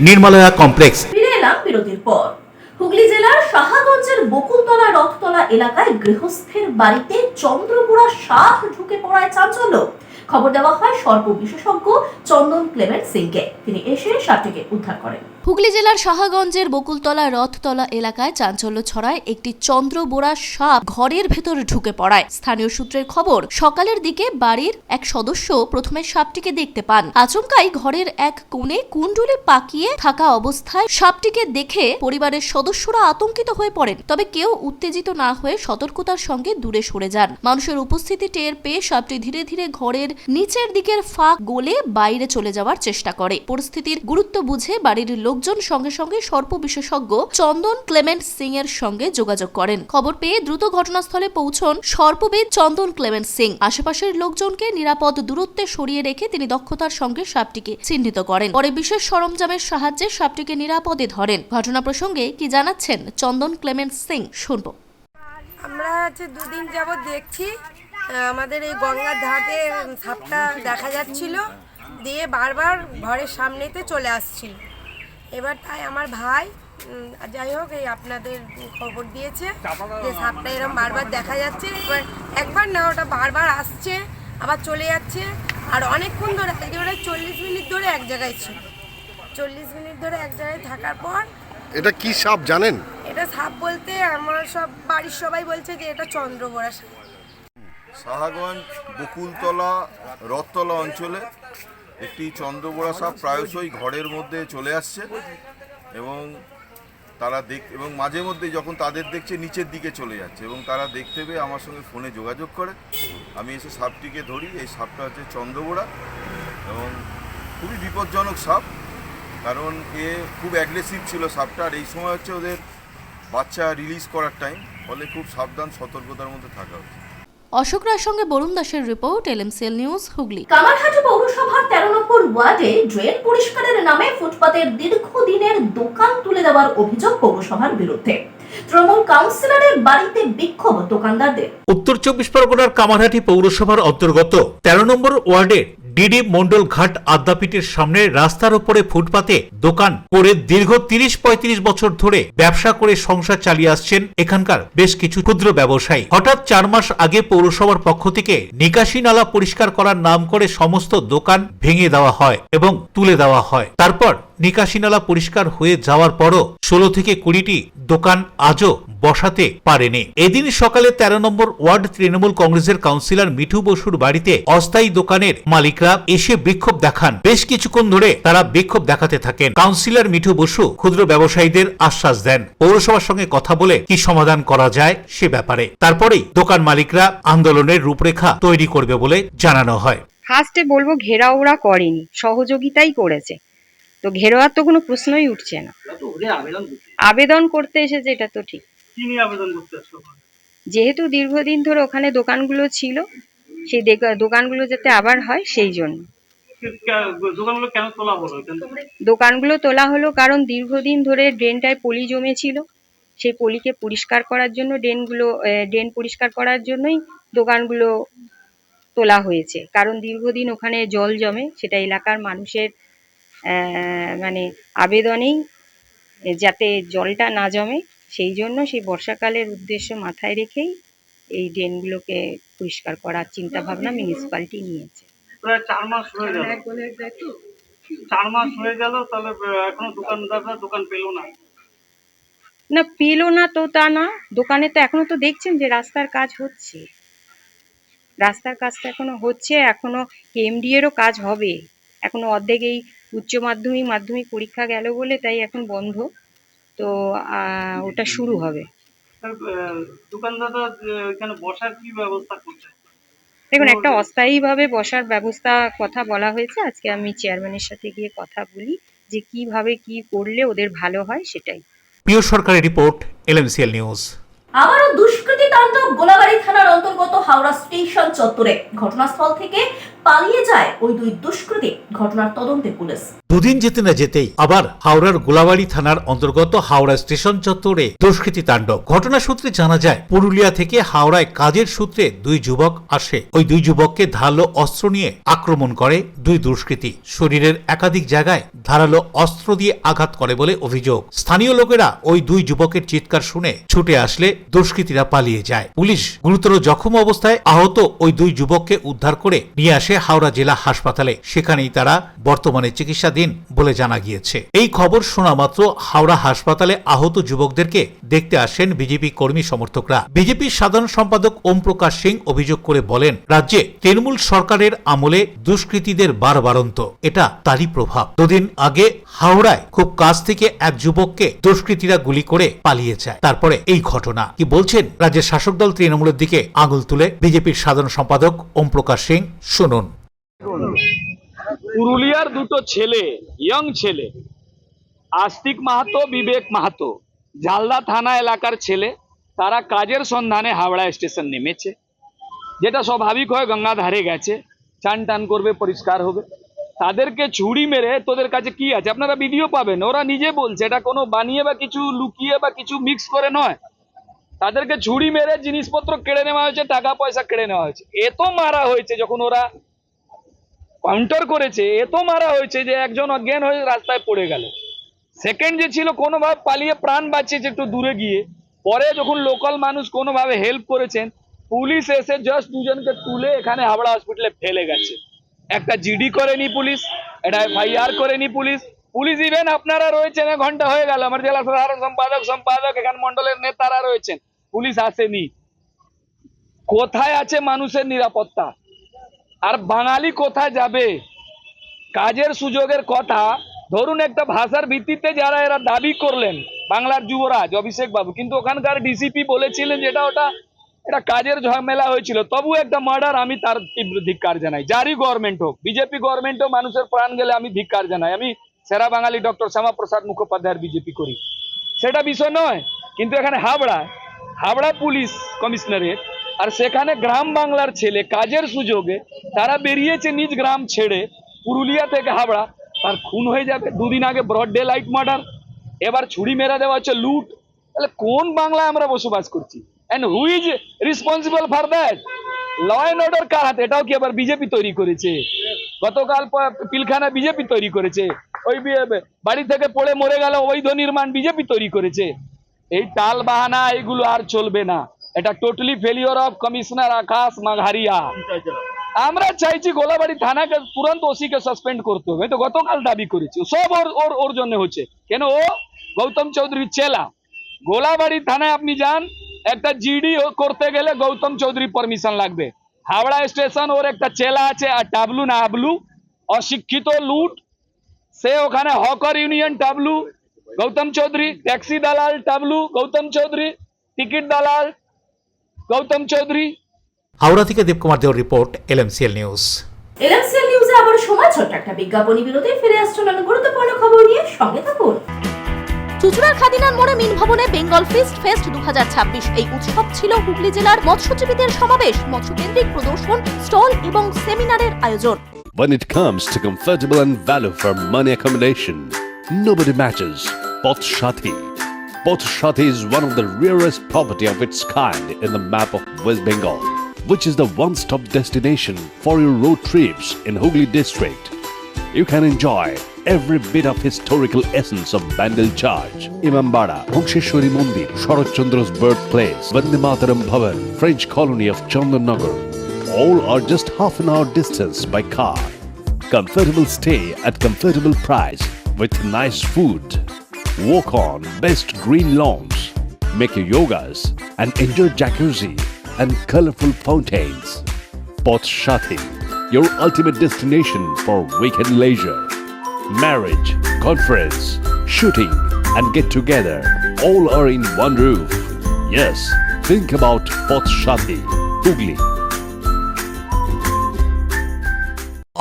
নির্মলায়া কমপ্লেক্স। ফিরে এলাম বিরতির পর। হুগলি জেলার সাহাগঞ্জের বকুলতলা রথতলা এলাকায় গৃহস্থের বাড়িতে চন্দ্রপুরা সাপ ঢুকে পড়ায় চাঞ্চল্য। খবর দেওয়া হয় সর্প বিশেষজ্ঞ চন্দন ক্লেমেন্ট সিংকে। তিনি এসে সাপটিকে উদ্ধার করেন। হুগলি জেলার সাহাগঞ্জের বকুলতলা রথতলা এলাকায় চাঞ্চল্য ছড়ায় একটি চন্দ্রবোরা সাপ ঘরের ভেতর ঢুকে পড়ায়। স্থানীয় সূত্রের খবর, সকালের দিকে বাড়ির এক সদস্য প্রথমে সাপটিকে দেখতে পান। আচমকাই ঘরের এক কোণে কুণ্ডুলি পাকিয়ে থাকা অবস্থায় সাপটিকে দেখে পরিবারের সদস্যরা আতঙ্কিত হয়ে পড়েন। তবে কেউ উত্তেজিত না হয়ে সতর্কতার সঙ্গে দূরে সরে যান। মানুষের উপস্থিতি টের পেয়ে সাপটি ধীরে ধীরে ঘরের নিচের দিকের ফাঁক গলে বাইরে চলে যাওয়ার চেষ্টা করে। পরিস্থিতির গুরুত্ব বুঝে বাড়ির লোকজন সঙ্গে সঙ্গে সর্প বিশেষজ্ঞ চন্দন ক্লেমেন্ট সিং এর সঙ্গে যোগাযোগ করেন। খবর পেয়ে দ্রুত ঘটনাস্থলে পৌঁছন সর্পবিদ চন্দন ক্লেমেন্ট সিং। আশেপাশের লোকজনকে নিরাপদ দূরত্বে সরিয়ে রেখে তিনি দক্ষতার সঙ্গে সাপটিকে চিহ্নিত করেন। পরে বিশেষ সরঞ্জামের সাহায্যে সাপটিকে নিরাপদে ধরেন। ঘটনা প্রসঙ্গে কি জানাচ্ছেন চন্দন ক্লেমেন্ট সিং, শুনব। আমরা দুদিন যাবৎ দেখছি আমাদের এই গঙ্গার ধারে সাপটা দেখা যাচ্ছিল, দিয়ে বারবার ঘরের সামনেতে চলে আসছিল। এবার তাই আমার ভাই যাই হোক এই আপনাদের খবর দিয়েছে যে সাপটা এরকম বারবার দেখা যাচ্ছে। এবার একবার না, ওটা বারবার আসছে আবার চলে যাচ্ছে। আর অনেকক্ষণ ধরে, আজকে ওরা 40 মিনিট ধরে এক জায়গায় ছিল। 40 মিনিট ধরে এক জায়গায় থাকার পর এটা কি সাপ জানেন? এটা সাপ বলতে আমার সব বাড়ির সবাই বলছে যে এটা চন্দ্রবোরা সাপ। সাহাগঞ্জ বকুলতলা রথতলা অঞ্চলে একটি চন্দ্রবোরা সাপ প্রায়শই ঘরের মধ্যে চলে আসছে এবং তারা এবং মাঝে মধ্যে যখন তাদের দেখছে নিচের দিকে চলে যাচ্ছে এবং তারা দেখতে পেয়ে আমার সঙ্গে ফোনে যোগাযোগ করে। আমি এসে সাপটিকে ধরি। এই সাপটা হচ্ছে চন্দ্রবোরা এবং খুবই বিপজ্জনক সাপ, কারণ এ খুব অ্যাগ্রেসিভ ছিল সাপটা। আর এই সময় হচ্ছে ওদের বাচ্চা রিলিজ করার টাইম, ফলে খুব সাবধান সতর্কতার মধ্যে থাকা উচিত। অশোক রায়ের সঙ্গে বরুণ দাসের report, LMCL news, Hooghly. Kamarhati পৌরসভার 13 নম্বর ওয়ার্ডে ড্রেন পরিষ্কারের নামে ফুটপাতের দীর্ঘদিনের দোকান তুলে দেওয়ার অভিযোগ পৌরসভার বিরুদ্ধে। তৃণমূল কাউন্সিলরের বাড়িতে বিক্ষোভ দোকানদারদের। উত্তর 24 পরগনার কামারহাটি পৌরসভার অন্তর্গত 13 নম্বর ওয়ার্ডের ডিডি মন্ডল ঘাট আদ্যাপীঠের সামনে রাস্তার উপরে ফুটপাতে দোকান করে দীর্ঘ 30-35 বছর ধরে ব্যবসা করে সংসার চালিয়ে আসছেন এখানকার বেশ কিছু ক্ষুদ্র ব্যবসায়ী। হঠাৎ 4 মাস আগে পৌরসভার পক্ষ থেকে নিকাশি নালা পরিষ্কার করার নাম করে সমস্ত দোকান ভেঙে দেওয়া হয় এবং তুলে দেওয়া হয়। তারপর নিকাশি নালা পরিষ্কার হয়ে যাওয়ার পরও 16 থেকে 20টি দোকান আজও বসাতে পারেনি। এদিন সকালে 13 নম্বর ওয়ার্ড তৃণমূল কংগ্রেসের কাউন্সিলর মিঠু বসুর বাড়িতে অস্থায়ী দোকানের মালিকরা এসে বিক্ষোভ দেখান। বেশ কিছুক্ষণ ধরে তারা বিক্ষোভ দেখাতে থাকেন। কাউন্সিলর মিঠু বসু ক্ষুদ্র ব্যবসায়ীদের আশ্বাস দেন পৌরসভার সঙ্গে কথা বলে কি সমাধান করা যায় সে ব্যাপারে। তারপরেই দোকান মালিকরা আন্দোলনের রূপরেখা তৈরি করবে বলে জানানো হয়। ফার্স্টে বলবো ঘেরাও ওরা করেনি, সহযোগিতাই করেছে। তো ঘেরাওয়ার তো কোনো প্রশ্নই উঠছে না। আবেদন করতে এসেছে, এটা তো ঠিক। যেহেতু দীর্ঘদিন ধরে ওখানে দোকানগুলো ছিল, সেই দোকানগুলো যাতে আবার হয় সেই জন্য। দোকানগুলো তোলা হলো কারণ দীর্ঘদিন ধরে ড্রেনটায় পলি জমেছিল, সেই পলিকে পরিষ্কার করার জন্য ড্রেন পরিষ্কার করার জন্যই দোকানগুলো তোলা হয়েছে। কারণ দীর্ঘদিন ওখানে জল জমে, সেটা এলাকার মানুষের মানে আবেদনেই যাতে জলটা না জমে, সেই জন্য সেই বর্ষাকালের উদ্দেশ্য মাথায় রেখেই এই ড্রেনগুলোকে পরিষ্কার করার চিন্তা ভাবনা মিউনিসিপ্যালিটি নিয়েছে। প্রায় 4 মাস হয়ে গেল। 4 মাস হয়ে গেল, তাহলে এখনো দোকানদাররা দোকান পেল না? না, পেল না তো তা না, দোকানে তো এখনো তো দেখছেন যে রাস্তার কাজ হচ্ছে। রাস্তার কাজটা এখনো হচ্ছে, এখনো KMD এরও কাজ হবে। এখনো অর্ধেক এই উচ্চ মাধ্যমিক পরীক্ষা গেল বলে তাই এখন বন্ধ, তো ওটা শুরু হবে। দোকানদাররা এখানে বসার কি ব্যবস্থা করছে? দেখুন, একটা অস্থায়ীভাবে বসার ব্যবস্থা কথা বলা হয়েছে। আজকে আমি চেয়ারম্যানের সাথে গিয়ে কথা বলি যে কিভাবে কি করলে ওদের ভালো হয় সেটাই। প্রিয় সরকারের রিপোর্ট, LMCL নিউজ। আবারও দুষ্কৃতী তাণ্ডব গোলাবাড়ি থানার অন্তর্গত হাওড়া স্টেশন চত্বরে। ঘটনাস্থল থেকে পালিয়ে যায় ওই দুই দুষ্কৃতী। ঘটনার তদন্তে পুলিশ। দুদিন যেতে না যেতেই আবার হাওড়ার গোলাবাড়ি থানার অন্তর্গত হাওড়া স্টেশন চত্বরে দুষ্কৃতী তাণ্ডব। ঘটনা সূত্রে জানা যায়, পুরুলিয়া থেকে হাওড়ায় কাজের সূত্রে দুই যুবক আসে। ওই দুই যুবককে ধারালো অস্ত্র নিয়ে আক্রমণ করে দুই দুষ্কৃতী। শরীরের একাধিক জায়গায় ধারালো অস্ত্র দিয়ে আঘাত করে বলে অভিযোগ। স্থানীয় লোকেরা ওই দুই যুবকের চিৎকার শুনে ছুটে আসলে দুষ্কৃতীরা পালিয়ে যায়। পুলিশ গুরুতর জখম অবস্থায় আহত ওই দুই যুবককে উদ্ধার করে নিয়ে আসে হাওড়া জেলা হাসপাতালে। সেখানেই তারা বর্তমানে চিকিৎসাধীন বলে জানা গিয়েছে। এই খবর শোনা মাত্র হাওড়া হাসপাতালে আহত যুবকদেরকে দেখতে আসেন বিজেপি কর্মী সমর্থকরা। বিজেপির সাধারণ সম্পাদক ওম প্রকাশ সিং অভিযোগ করে বলেন, রাজ্যে তৃণমূল সরকারের আমলে দুষ্কৃতীদের বারবারন্ত, এটা তারই প্রভাব। দুদিন আগে হাওড়ায় খুব কাছ থেকে এক যুবককে দুষ্কৃতীরা গুলি করে পালিয়ে যায়, তারপরে এই ঘটনা। কি বলছেন রাজ্যের শাসক দল তৃণমূলের দিকে আঙুল তুলে বিজেপির সাধারণ সম্পাদক ওম প্রকাশ সিং, শুনুন। পুরুলিয়ার দুটো ছেলে, ইয়ং ছেলে, আস্তিক মাহাতো, বিবেক মাহাতো, ঝালদা থানা এলাকার ছেলে, তারা কাজের সন্ধানে হাওড়া স্টেশন নেমেছে। যেটা স্বাভাবিক হয়, গঙ্গা ধারে গেছে, চান টান করবে, পরিষ্কার হবে। তাদেরকে ছুরি মেরে, তোদের কাছে কি আছে আপনারা ভিডিও পাবেন, ওরা নিজে বলছে, এটা কোনো বানিয়ে বা কিছু লুকিয়ে বা কিছু মিক্স করে নয়। তাদেরকে ছুরি মেরে জিনিসপত্র কেড়ে নেওয়া হয়েছে, টাকা পয়সা কেড়ে নেওয়া হয়েছে। এত মারা হয়েছে, যখন ওরা কাউন্টার করেছে, এত মারা হয়েছে যে একজন অজ্ঞান হয়ে রাস্তায় পড়ে গেল। সেকেন্ড যে ছিল কোনোভাবে পালিয়ে প্রাণ বাঁচিয়েছে একটু দূরে গিয়ে। পরে যখন লোকাল মানুষ কোনোভাবে হেল্প করেছেন, পুলিশ এসে জাস্ট দুজনকে তুলে এখানে হাওড়া হসপিটালে ফেলে গেছে। একটা জিডি করেনি পুলিশ, এটা এফআইআর করেনি পুলিশ। পুলিশ ইভেন আপনারা রয়েছেন, 1 ঘন্টা হয়ে গেল, আমার জেলা সাধারণ সম্পাদক এখানে মন্ডলের নেতারা রয়েছেন, পুলিশ আসেনি। কোথায় আছে মানুষের নিরাপত্তা? আর বাঙালি কোথায় যাবে? কাজের সুযোগের কথা ধরুন একটা ভাষার ভিত্তিতে যারা এরা দাবি করলেন, বাংলার যুবরাজ অভিষেক বাবু, কিন্তু ওখানকার ডিসিপি বলেছিলেন যেটা এটা কাজের ঝামেলা হয়েছিল, তবু একটা মার্ডার, আমি তার তীব্র ধিক্কার জানাই। যারই গভর্নমেন্ট হোক, বিজেপি গভর্নমেন্ট হোক, মানুষের প্রাণ গেলে আমি ধিক্কার জানাই। আমি সেরা বাঙালি ডক্টর শ্যামাপ্রসাদ মুখোপাধ্যায়ের বিজেপি করি, সেটা বিষয় নয়। কিন্তু এখানে হাওড়া পুলিশ কমিশনারেট, আর সেখানে গ্রাম বাংলার ছেলে কাজের সুযোগে তারা বেরিয়েছে নিজ গ্রাম ছেড়ে, পুরুলিয়া থেকে হাওড়া, তার খুন হয়ে যাবে। 2 দিন আগে ব্রড ডে লাইট মার্ডার, এবার ছুরি মেরা দেওয়া হচ্ছে, লুট। তাহলে কোন বাংলায় আমরা বসবাস করছি? And who is responsible for that? Law and order কার হাতে? এটাও কি আবার বিজেপি তৈরি করেছে? গতকাল পিলখানা বিজেপি তৈরি করেছে, ওই বাড়ি থেকে পড়ে মরে গেল অবৈধ নির্মাণ বিজেপি তৈরি করেছে। এই টাল বাহানা এগুলো আর চলবে না। এটা টোটালি ফেলিওর অফ কমিশনার আকাশ মাঘারিয়া। আমরা চাইছি গোলাবাড়ি থানাকে তুরন্ত ওসিকে সাসপেন্ড করতে হবে। তো গতকাল দাবি করেছি, সব ওর জন্য হচ্ছে। কেন? ও গৌতম চৌধুরীর চেলা। গোলাবাড়ি থানায় আপনি যান, একটা জিডি করতে গেলে গৌতম চৌধুরী পারমিশন লাগবে। হাওড়া স্টেশন ওর একটা চেলা আছে, আর টাবলু না আবলু, অশিক্ষিত লুট। সে ওখানে hawker union Tablu Goutam Chowdhury, taxi দালাল টাবলু গৌতম চৌধুরী, টিকিট দালাল গৌতম চৌধুরী। হাওড়া থেকে দেবকুমার দেওর রিপোর্ট, এলএমসিএল নিউজ। এলএমসিএল নিউজে আবার সময় ছোট্ট একটা বিজ্ঞাপনী বিরতি, ফিরে আসছে অন্য গুরুত্বপূর্ণ খবর নিয়ে, সঙ্গে থাকুন। চুচুড়ার খাদিনার মোড়ে মিন ভবনে বেঙ্গল ফিস্ট ফেস্ট 2026। এই উৎসব ছিল হুগলি জেলার মৎস্যজীবীদের সমাবেশ, মৎস্যকেন্দ্রিক প্রদর্শন, স্টল এবং সেমিনারের আয়োজন। When it comes to comfortable and value for money accommodation, nobody matches Poth Shathi. Poth Shathi is one of the rarest property of its kind in the map of West Bengal, which is the one-stop destination for your road trips in Hooghly district. You can enjoy every bit of historical essence of Bandel Charge, Imambara, Bhongsheshwari Mandir, Sharat Chandra's birthplace, Vande Mataram Bhavan, French colony of Chandannagar. All are just half an hour distance by car. Comfortable stay at comfortable price with nice food. Walk on best green lawns, make your yogas and enjoy jacuzzi and colorful fountains. Poth Shathi, your ultimate destination for weekend leisure. Marriage, conference, shooting and get together all are in one roof. Yes, think about Poth Shathi, Hooghly.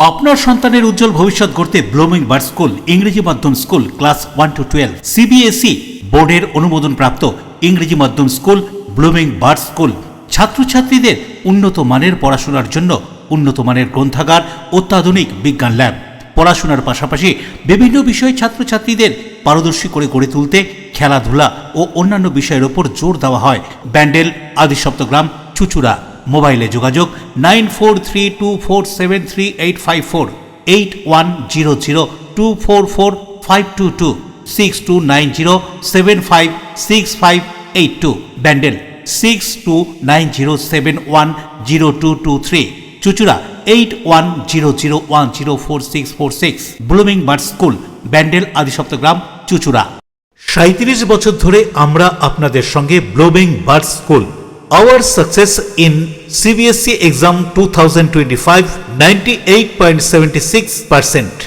আপনার সন্তানের উজ্জ্বল ভবিষ্যৎ গড়তে blooming bird school ইংরেজি মাধ্যম school class 1 to 12 CBSE বোর্ডের অনুমোদন প্রাপ্ত ইংরেজি মাধ্যম স্কুল ব্লুমিং বার্ড স্কুল। ছাত্রছাত্রীদের উন্নত মানের পড়াশোনার জন্য উন্নত মানের গ্রন্থাগার, অত্যাধুনিক বিজ্ঞান ল্যাব। পড়াশোনার পাশাপাশি বিভিন্ন বিষয়ে ছাত্রছাত্রীদের পারদর্শী করে গড়ে তুলতে খেলাধুলা ও অন্যান্য বিষয়ের ওপর জোর দেওয়া হয়। ব্যান্ডেল, আদিসপ্তগ্রাম, চুচুড়া। মোবাইলে যোগাযোগ 9432473854, 8100244522, 6290756582। Bandel. 6290710223, Chuchura 8100104646, blooming bird school, Bandel Adisaptagram, Chuchura. 37 বছর ধরে আমরা আপনাদের সঙ্গে blooming bird school. Our success in CBSE exam 2025 98.76%.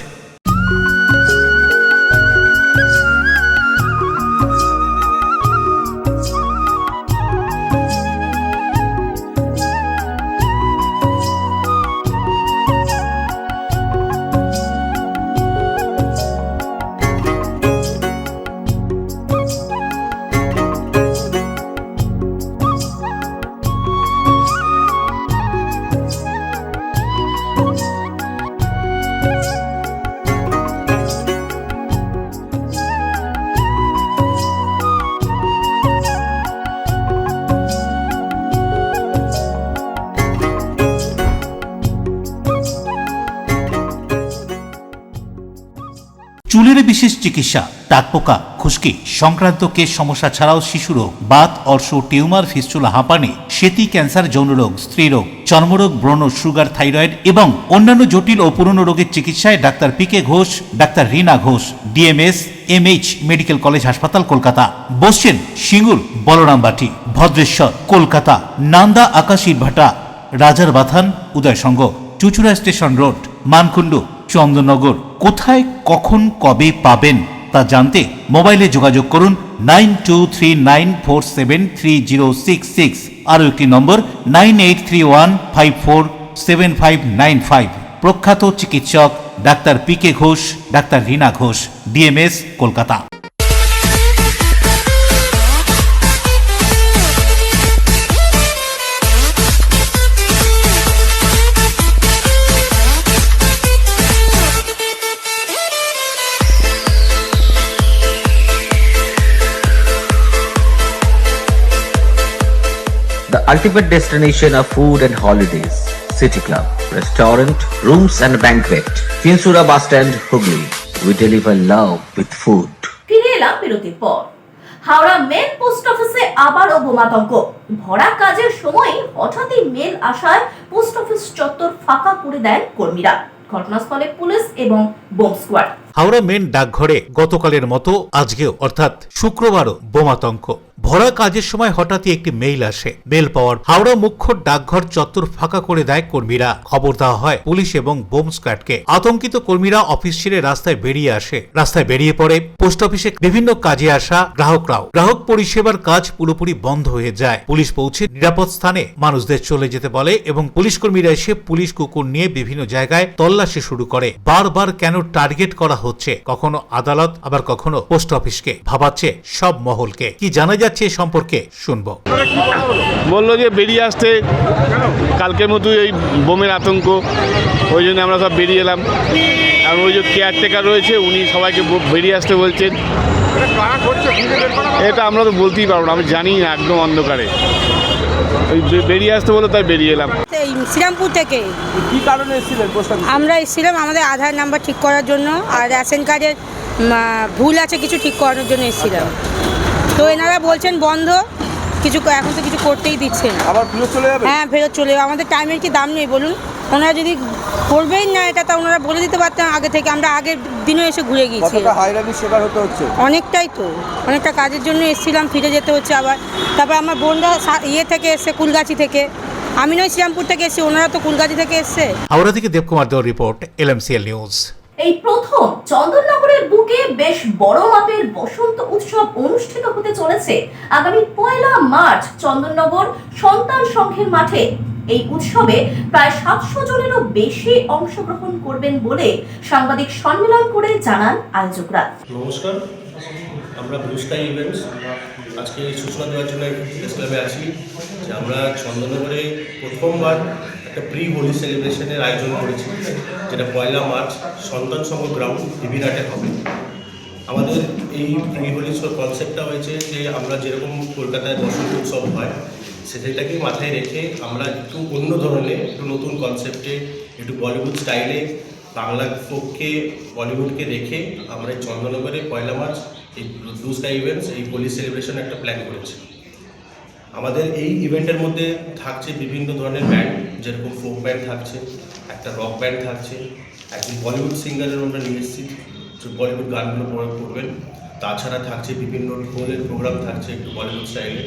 চুলের বিশেষ চিকিৎসা, টাকপোকা, খুশকি সংক্রান্ত কেশ সমস্যা ছাড়াও শিশুরোগ, বাত, অর্শ, টিউমার, ফিস্টুলা, হাঁপানি, সেতি, ক্যান্সার, যৌনরোগ, স্ত্রীরোগ, চর্মরোগ, ব্রণ, সুগার, থাইরয়েড এবং অন্যান্য জটিল ও পুরনো রোগের চিকিৎসায় doctor PK Ghosh, doctor Rina Ghosh, DMS MH medical college হাসপাতাল, কলকাতা। বসছেন সিঙ্গুর, বলরামবাটি, ভদ্রেশ্বর, কলকাতা, নান্দা, আকাশ ইটভাটা, রাজার বাথান, উদয়সঙ্গ, চুচুড়া স্টেশন রোড, মানকুণ্ডু, চন্দননগর। কোথায়, কখন, কবে পাবেন তা জানতে মোবাইলে যোগাযোগ করুন 9239473066, আরও একটি নম্বর 9831547595। প্রখ্যাত চিকিৎসক ডাক্তার PK Ghosh, doctor Rina Ghosh, DMS, Kolkata. The ultimate destination of food and holidays. City Club, restaurant, rooms and banquet. Chinsura Bus Stand, Hooghly. We deliver love with food. ফিরে এলাম বিরতির পর। হাওড়া মেন পোস্ট অফিসে আবারও বোমাতঙ্ক। ভরা কাজের সময় হঠাৎই মেল আসায় পোস্ট অফিস চত্বর ফাঁকা করে দেন কর্মীরা। ঘটনাস্থলে পুলিশ এবং বোম স্কোয়াড। হাওড়া মেন ডাকঘরে গতকালের মতো আজকেও অর্থাৎ শুক্রবারও বোমাতঙ্ক। ভরা কাজের সময় হঠাৎই একটি মেইল আসে। মেল পাওয়ার হাওড়া মুখ্য ডাকঘর চত্বর ফাঁকা করে দেয় কর্মীরা। খবর দেওয়া হয় পুলিশ এবং বোম স্কোয়াডকে। আতঙ্কিত কর্মীরা অফিস ছেড়ে রাস্তায় বেরিয়ে আসে। রাস্তায় বেরিয়ে পড়ে পোস্ট অফিসে বিভিন্ন কাজে আসা গ্রাহকরাও। গ্রাহক পরিষেবার কাজ পুরোপুরি বন্ধ হয়ে যায়। পুলিশ পৌঁছে নিরাপদ স্থানে মানুষদের চলে যেতে বলে এবং পুলিশ কর্মীরা এসে পুলিশ কুকুর নিয়ে বিভিন্ন জায়গায় তল্লাশি শুরু করে। বারবার কেন টার্গেট করা হচ্ছে, কখনো আদালত আবার কখনো পোস্ট অফিসকে, ভাবাচ্ছে সব মহলকে। কি জানা যাচ্ছে এ সম্পর্কে শুনবো। বললো যে বেরিয়ে আসতে, কালকের মতো এই বোমের আতঙ্ক, ওই জন্য আমরা সব বেরিয়ে এলাম। আর ওই যে কেয়ারটেকার রয়েছে উনি সবাইকে বেরিয়ে আসতে বলছেন। এটা আমরা তো বলতেই পারবো না, আমি জানি না, একদম অন্ধকারে ওই বেরিয়ে আসতে বলো, তাই বেরিয়ে এলাম। শ্রীরামপুর থেকে। কি কারণে এসেছিলেন? আমরা এসেছিলাম আমাদের আধার নাম্বার ঠিক করার জন্য, আর রেশন কার্ডের ভুল আছে কিছু ঠিক করানোর জন্য এসেছিলাম। তো এনারা বলছেন বন্ধ, কিছু এখন তো কিছু করতেই দিচ্ছেন। আবার ফেরত চলে যাবে? হ্যাঁ, ফেরত চলে যাবে। আমাদের টাইমের কি দাম নেই বলুন? ওনারা যদি করবেন না এটা, তা ওনারা বলে দিতে পারতেন আগে থেকে। আমরা আগের দিনও এসে ঘুরে গিয়েছি। হয়রানির শিকার হতে হচ্ছে অনেকটাই, তো অনেকটা কাজের জন্য এসেছিলাম, ফিরে যেতে হচ্ছে আবার। তারপর আমার বোনরা থেকে এসছে, কুলগাছি থেকে। আমি নয় শ্রীরামপুর থেকে এসেছি, ওনারা তো কুলগাছি থেকে এসছে। হাওড়া থেকে দেবকুমার দেওয়ার রিপোর্ট, LMCL নিউজ। এই প্রথম চন্দননগরের বুকে বেশ বড় মাপের বসন্ত উৎসব অনুষ্ঠিত হতে চলেছে আগামী 1 মার্চ চন্দননগর সন্তান সংঘের মাঠে। এই উৎসবে প্রায় 700 জনেরও বেশি অংশগ্রহণ করবেন বলে সাংবাদিক সম্মেলন করে জানান আয়োজকরা। নমস্কার, আমরা ব্লু স্কাই ইভেন্টস আজকে সূচনা দেওয়ার জন্য প্রেস ক্লাবে আছি যে আমরা চন্দননগরে প্রথমবার একটা প্রি হোলি সেলিব্রেশনের আয়োজন করেছি, যেটা 1 মার্চ সন্তান সংঘ গ্রাউন্ড বিবিরাটে হবে। আমাদের এই প্রি হোলি কনসেপ্টটা হয়েছে যে আমরা যেরকম কলকাতায় বসন্ত উৎসব হয় সেটাকে মাথায় রেখে আমরা একটু অন্য ধরনের, একটু নতুন কনসেপ্টে, একটু বলিউড স্টাইলে বাংলা ফোককে বলিউডকে রেখে আমরা এই চন্দননগরে 1 মার্চ এই ব্লু স্কাই ইভেন্টস এই হোলি সেলিব্রেশন একটা প্ল্যান করেছি। আমাদের এই ইভেন্টের মধ্যে থাকছে বিভিন্ন ধরনের ব্যান্ড, যেরকম ফোক ব্যান্ড থাকছে, একটা রক ব্যান্ড থাকছে, একজন বলিউড সিঙ্গারের আমরা নিয়ে এসেছি, বলিউড গানগুলো করবেন। তাছাড়া থাকছে বিভিন্ন ঢোলের প্রোগ্রাম থাকছে একটু বলিউড স্টাইলে।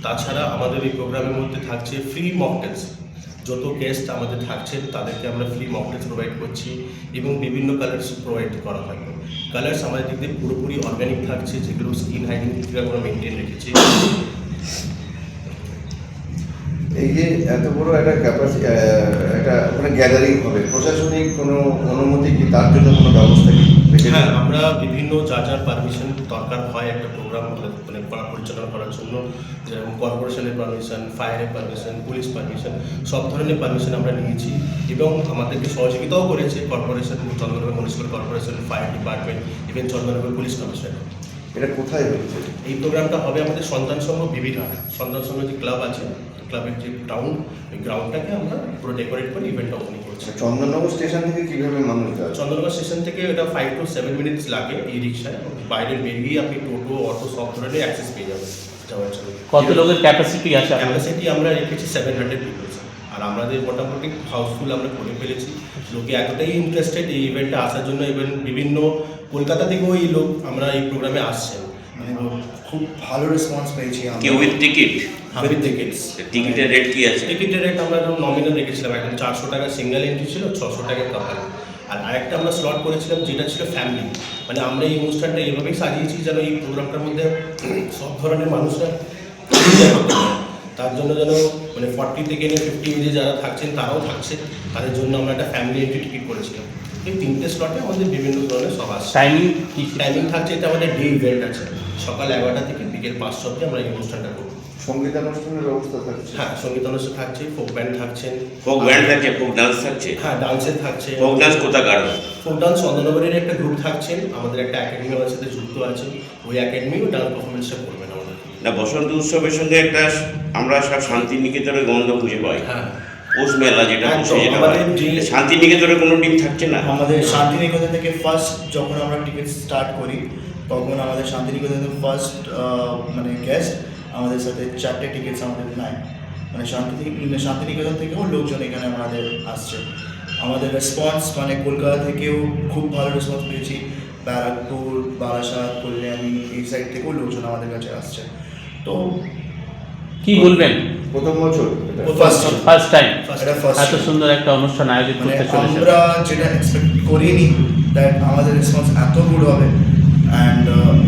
তাছাড়া আমাদের এই প্রোগ্রামের মধ্যে থাকছে ফ্রি মকটেলস। যত গেস্ট আমাদের থাকছেন তাদেরকে আমরা ফ্রি মকটেলস প্রোভাইড করছি এবং বিভিন্ন কালার্স প্রোভাইড করা হয়। কালার্স আমাদের দিক দিয়ে পুরোপুরি অর্গ্যানিক থাকছে, যেগুলো স্কিন হাইজিন থেকে আমরা মেনটেন রেখেছি। এই যে এত বড় একটা ক্যাপাসিটি, একটা মানে গ্যাদারিং হবে, প্রশাসনিক কোনো অনুমতি কি, তার জন্য কোনো ব্যবস্থা কি? হ্যাঁ, আমরা বিভিন্ন যার পারমিশন দরকার হয় একটা প্রোগ্রাম মানে পরিচালনা করার জন্য, যেরকম কর্পোরেশনের পারমিশন, ফায়ারের পারমিশন, পুলিশ পারমিশন, সব ধরনের পারমিশন আমরা নিয়েছি এবং আমাদেরকে সহযোগিতাও করেছে corporation, Chandannagar municipal corporation, fire department, even Chandannagar police commission. এটা কোথায় হচ্ছে? এই প্রোগ্রামটা হবে আমাদের সন্তান সংঘ বিবিঘাট, সন্তান সংঘ যে ক্লাব আছে, ক্লাবের যে গ্রাউন্ড, ওই গ্রাউন্ডটাকে আমরা পুরো ডেকোরেট করে ইভেন্টটা ওখানে করছি। চন্দননগর স্টেশন থেকে কীভাবে মানুষ যায়? চন্দননগর স্টেশন থেকে এটা 5 to 7 মিনিটস লাগে এই রিক্সায়। বাইরে বেরিয়ে আপনি টোটো, অটো সব ধরনের অ্যাক্সেস পেয়ে যাবেন যাওয়ার জন্য। কত লোকের ক্যাপাসিটি আছে? ক্যাপাসিটি আমরা রেখেছি 700 পিপলস, আর আমাদের মোটামুটি হাউসফুল আমরা করে ফেলেছি। লোকে এতটাই ইন্টারেস্টেড এই ইভেন্টে আসার জন্য, ইভেন বিভিন্ন কলকাতা থেকেও এই লোক আমরা এই প্রোগ্রামে আসছেন। খুব ভালো রেসপন্স পেয়েছি কি উইথ টিকিট? With tickets. টিকিটের রেট কি আছে? টিকিটের রেট আমরা নমিনাল রেখেছিলাম, একদম 400 টাকা সিঙ্গেল এন্ট্রি ছিল, 600 টাকা কাপল। আর আরেকটা আমরা স্লট করেছিলাম যেটা ছিল ফ্যামিলি। মানে আমরা এই অনুষ্ঠানটা এইভাবেই সাজিয়েছি যেন এই প্রোগ্রামটার মধ্যে সব ধরনের মানুষরা, তার জন্য যেন মানে 40 থেকে 50 এজে যারা থাকছেন তারাও থাকছে, তাদের জন্য আমরা একটা ফ্যামিলি এন্ট্রি টিকিট করেছিলাম। এই 3টে স্লটে আমাদের বিভিন্ন ধরনের সব আসছে। টাইমিং থাকছে, এটা আমাদের ডে ইভেন্ট আছে, সকাল 11টা থেকে বিকেল 5টা অবধি আমরা এই অনুষ্ঠানটা করব। সঙ্গীতানুষ্ঠানের ব্যবস্থা থাকছে? হ্যাঁ, সঙ্গীতানুষ্ঠান থাকছে, ফোক ব্যান্ড থাকছেন। ফোক ব্যান্ড থাকছে, ফোক ডান্স থাকছে? হ্যাঁ, ডান্সের থাকছে। ফোক ডান্স কোথাকার? ফোক ডান্স চন্দননগরের একটা গ্রুপ থাকছেন, আমাদের একটা একাডেমি আমাদের সাথে যুক্ত আছে, ওই একাডেমিও ডান্স পারফরমেন্সটা করবেন আমাদের। না, বসন্ত উৎসবের সঙ্গে একটা আমরা সব শান্তিনিকেতনের গন্ধ খুঁজে পাই। হ্যাঁ, পৌষ মেলা যেটা বসে, যেটা আমাদের শান্তিনিকেতনের কোনো টিম থাকছে না? আমাদের শান্তিনিকেতন থেকে ফার্স্ট যখন আমরা টিকিট স্টার্ট করি, তখন আমাদের শান্তিনিকেতনের ফার্স্ট মানে গেস্ট আমাদের সাথে 4টে টিকিটস আমাদের নেয়। মানে শান্তিনিকেতন থেকেও লোকজন এখানে আমাদের আসছে। আমাদের রেসপন্স মানে কলকাতা থেকেও খুব ভালো রেসপন্স পেয়েছি, ব্যারাকপুর, বারাসাত, কল্যাণী, এই সাইড থেকেও লোকজন আমাদের কাছে আসছে। তো কি বলবেন? প্রথম বছর, ফার্স্ট টাইম এত সুন্দর একটা অনুষ্ঠান আয়োজিত করতে চলেছে। আমরা যেটা এক্সপেক্ট করিনি দ্যাট আমাদের রেসপন্স এত গুড হবে, অ্যান্ড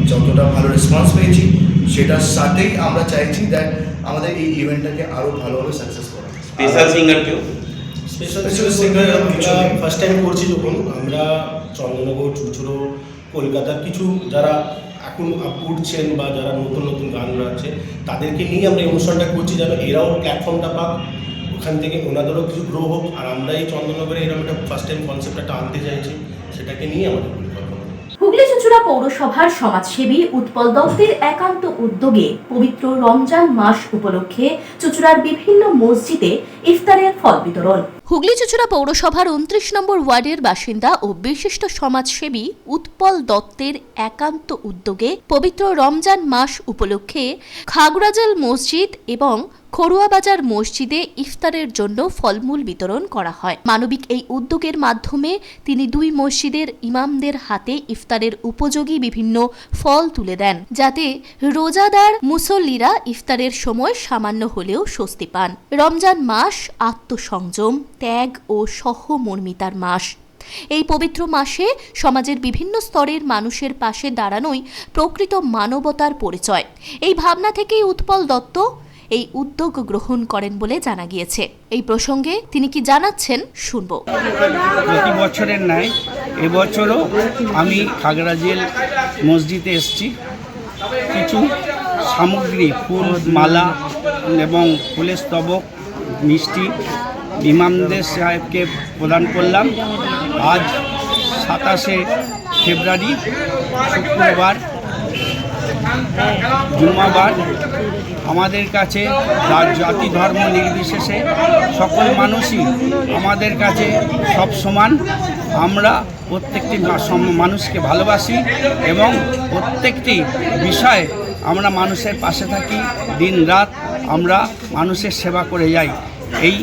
যতটা ভালো রেসপন্স পেয়েছি সেটার সাথেই আমরা চাইছি দ্যাট আমাদের এই ইভেন্টটাকে আরও ভালোভাবে সাকসেস করা। স্পেশাল সিঙ্গার কেউ? স্পেশাল সিঙ্গার আমরা ফার্স্ট টাইম করছি যখন, আমরা চন্দননগর, চুচুড়ো, কলকাতার কিছু যারা এখন উঠছেন বা যারা নতুন নতুন গান আছে তাদেরকে নিয়ে আমরা এই অনুষ্ঠানটা করছি, যেন এরাও প্ল্যাটফর্মটা পাক, ওখান থেকে ওনাদেরও কিছু গ্রো হোক। আর আমরা এই চন্দননগরে এরকম একটা ফার্স্ট টাইম কনসেপ্টটা আনতে চাইছি, সেটাকে নিয়ে আমাদের পরিকল্পনা। হুগলি চুঁচুড়া পৌরসভার সমাজসেবী উৎপল দত্তের একান্ত উদ্যোগে পবিত্র রমজান মাস উপলক্ষে চুঁচুড়ার বিভিন্ন মসজিদে ইফতারের ফল বিতরণ। হুগলি চুঁচুড়া পৌরসভার 29 নম্বর ওয়ার্ডের বাসিন্দা ও বিশিষ্ট সমাজসেবী উৎপল দত্তের একান্ত উদ্যোগে পবিত্র রমজান মাস উপলক্ষে খাগড়াজাল মসজিদ এবং খড়ুয়াবাজার মসজিদে ইফতারের জন্য ফলমূল বিতরণ করা হয়। মানবিক এই উদ্যোগের মাধ্যমে তিনি 2 মসজিদের ইমামদের হাতে ইফতারের উপযোগী বিভিন্ন ফল তুলে দেন, যাতে রোজাদার মুসল্লিরা ইফতারের সময় সামান্য হলেও স্বস্তি পান। রমজান মাস আত্মসংযম, ত্যাগ ও সহমর্মিতার মাস। এই পবিত্র মাসে সমাজের বিভিন্ন স্তরের মানুষের পাশে দাঁড়ানোই প্রকৃত মানবতার পরিচয়। এই ভাবনা থেকেই উৎপল দত্ত এই উদ্যোগ গ্রহণ করেন বলে জানা গিয়েছে। এই প্রসঙ্গে তিনি কি জানাচ্ছেন শুনব। প্রতি বছরের ন্যায় এবছরও আমি খাগড়াজেল মসজিদে এসেছি। কিছু সামগ্রী, ফুল মালা এবং ফুলের স্তবক, মিষ্টি ইমামদের সাহেবকে প্রদান করলাম। আজ 27শে ফেব্রুয়ারি শুক্রবার, জুম্মাবার। আমাদের কাছে জাতি ধর্ম নির্বিশেষে সকল মানুষই আমাদের কাছে সব সমান। আমরা প্রত্যেকটি মানুষকে ভালোবাসি এবং প্রত্যেকটি বিষয়ে আমরা মানুষের পাশে থাকি। দিন রাত আমরা মানুষের সেবা করে যাই। এই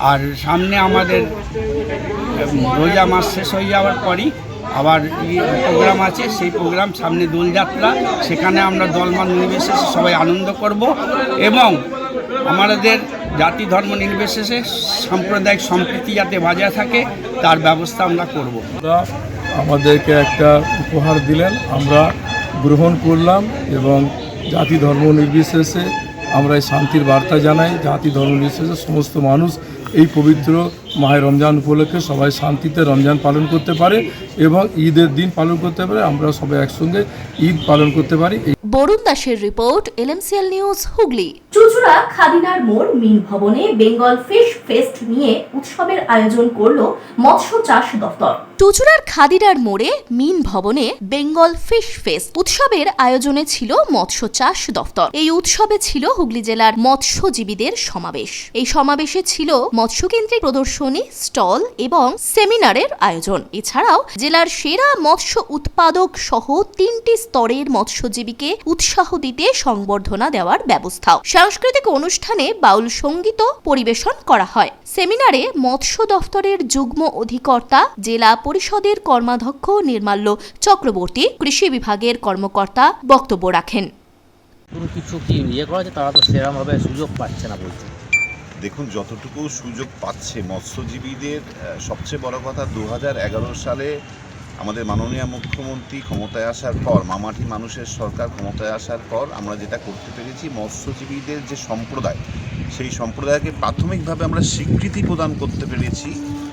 আর সামনে আমাদের রোজা মাস শেষ হয়ে যাওয়ার পরই আবার প্রোগ্রাম আছে, সেই প্রোগ্রাম সামনে দোলযাত্রা, সেখানে আমরা দলমান নির্বিশেষে সবাই আনন্দ করব এবং আমাদের জাতি ধর্ম নির্বিশেষে সাম্প্রদায়িক সম্প্রীতি যাতে বজায় থাকে তার ব্যবস্থা আমরা করব। আমাদেরকে একটা উপহার দিলেন, আমরা গ্রহণ করলাম এবং জাতি ধর্ম নির্বিশেষে আমরা এই শান্তির বার্তা জানাই। জাতি ধর্ম নির্বিশেষে সমস্ত মানুষ এই পবিত্র মাহে রমজান উপলক্ষে সবাই শান্তিতে রমজান পালন করতে পারে এবং ঈদের দিন পালন করতে পারে, আমরা সবাই একসঙ্গে ঈদ পালন করতে পারি। বরুণ দাসের report, LMCL news Hooghly. Chuchura খাদিনার মোড় মিল ভবনে বেঙ্গল ফিশ ফেস্ট নিয়ে উৎসবের আয়োজন করল মৎস্য চাষ দফতর। চুচুড়ার খাদিনার মোড়ে মিন ভবনে বেঙ্গল ফিশ ফেস্ট উৎসবের আয়োজনে ছিল মৎস্য চাষ দফতর। এই উৎসবে ছিল হুগলি জেলার মৎস্যজীবীদের সমাবেশ। এই সমাবেশে ছিল মৎস্যকেন্দ্রিক প্রদর্শনী, স্টল এবং সেমিনারের আয়োজন। এছাড়াও জেলার সেরা মৎস্য উৎপাদক সহ 3টি স্তরের মৎস্যজীবীকে উৎসাহ দিতে সংবর্ধনা দেওয়ার ব্যবস্থাও। সাংস্কৃতিক অনুষ্ঠানে বাউল সঙ্গীত পরিবেশন করা হয়। সেমিনারে মৎস্য দফতরের যুগ্ম অধিকর্তা, জেলা পরিষদের কর্মাধ্যক্ষ নির্মাল্য চক্রবর্তী, কৃষি বিভাগের কর্মকর্তা বক্তব্য রাখেন। কিছু কি করা আছে, তারা তো সেরকমভাবে সুযোগ পাচ্ছে না বলছে। দেখুন, যতটুকু সুযোগ পাচ্ছে মৎস্যজীবীদের, সবচেয়ে বড় কথা 2011 সালে আমাদের মাননীয় মুখ্যমন্ত্রী ক্ষমতায় আসার পর, মামাটি মানুষের সরকার ক্ষমতায় আসার পর আমরা যেটা করতে পেরেছি, মৎস্যজীবীদের যে সম্প্রদায়, সেই সম্প্রদায়কে প্রাথমিকভাবে আমরা স্বীকৃতি প্রদান করতে পেরেছি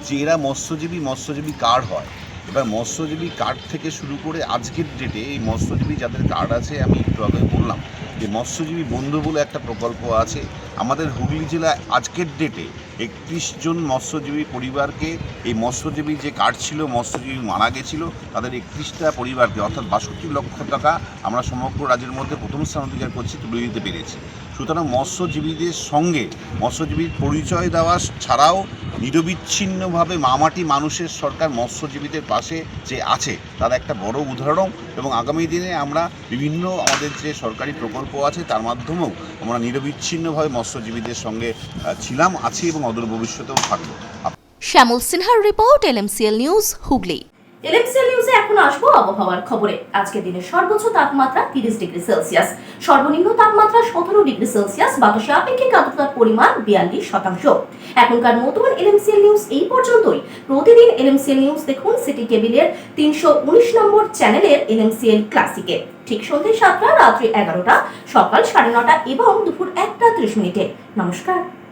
যে এরা মৎস্যজীবী কার্ড হয়। এবার মৎস্যজীবী কার্ড থেকে শুরু করে আজকের ডেটে এই মৎস্যজীবী যাদের কার্ড আছে, আমি একটু আগে বললাম যে মৎস্যজীবী বন্ধু বলে একটা প্রকল্প আছে আমাদের হুগলি জেলায়। আজকের ডেটে 31 জন মৎস্যজীবী পরিবারকে, এই মৎস্যজীবী যে কার্ড ছিল, মৎস্যজীবী মারা গেছিল, তাদের 31টা পরিবারকে অর্থাৎ 62 লক্ষ টাকা আমরা সমগ্র রাজ্যের মধ্যে প্রথম স্থান অধিকার করছি, তুলে দিতে পেরেছি। সুতরাং মৎস্যজীবীদের সঙ্গে মৎস্যজীবীর পরিচয় দেওয়া ছাড়াও নিরবিচ্ছিন্নভাবে মামাটি মানুষের সরকার মৎস্যজীবীদের পাশে যে আছে তার একটা বড় উদাহরণ। এবং আগামী দিনে আমরা বিভিন্ন আমাদের যে সরকারি প্রকল্প আছে তার মাধ্যমেও আমরা নিরবিচ্ছিন্নভাবে মৎস্যজীবীদের সঙ্গে ছিলাম, আছি এবং অদূর ভবিষ্যতেও থাকবো। শ্যামল সিনহার report, LMCL news Hooghly. LMCL নিউজে এখন আসবো আবহাওয়ার খবরে। আজকের দিনের সর্বোচ্চ তাপমাত্রা 30 ডিগ্রি সেলসিয়াস, সর্বনিম্ন তাপমাত্রা 17 ডিগ্রি সেলসিয়াস, বাতাসে আপেক্ষিক আর্দ্রতার পরিমাণ 42%। এখনকার মতন LMCL নিউজ এই পর্যন্তই। প্রতিদিন LMCL নিউজ দেখুন সিটি কেবিলের 319 নম্বর চ্যানেলের LMCL ক্লাসিকে, ঠিক সন্ধ্যে 7টা, রাত্রি 11টা, সকাল 9:30 এবং দুপুর 1টা 30 মিনিটে। নমস্কার।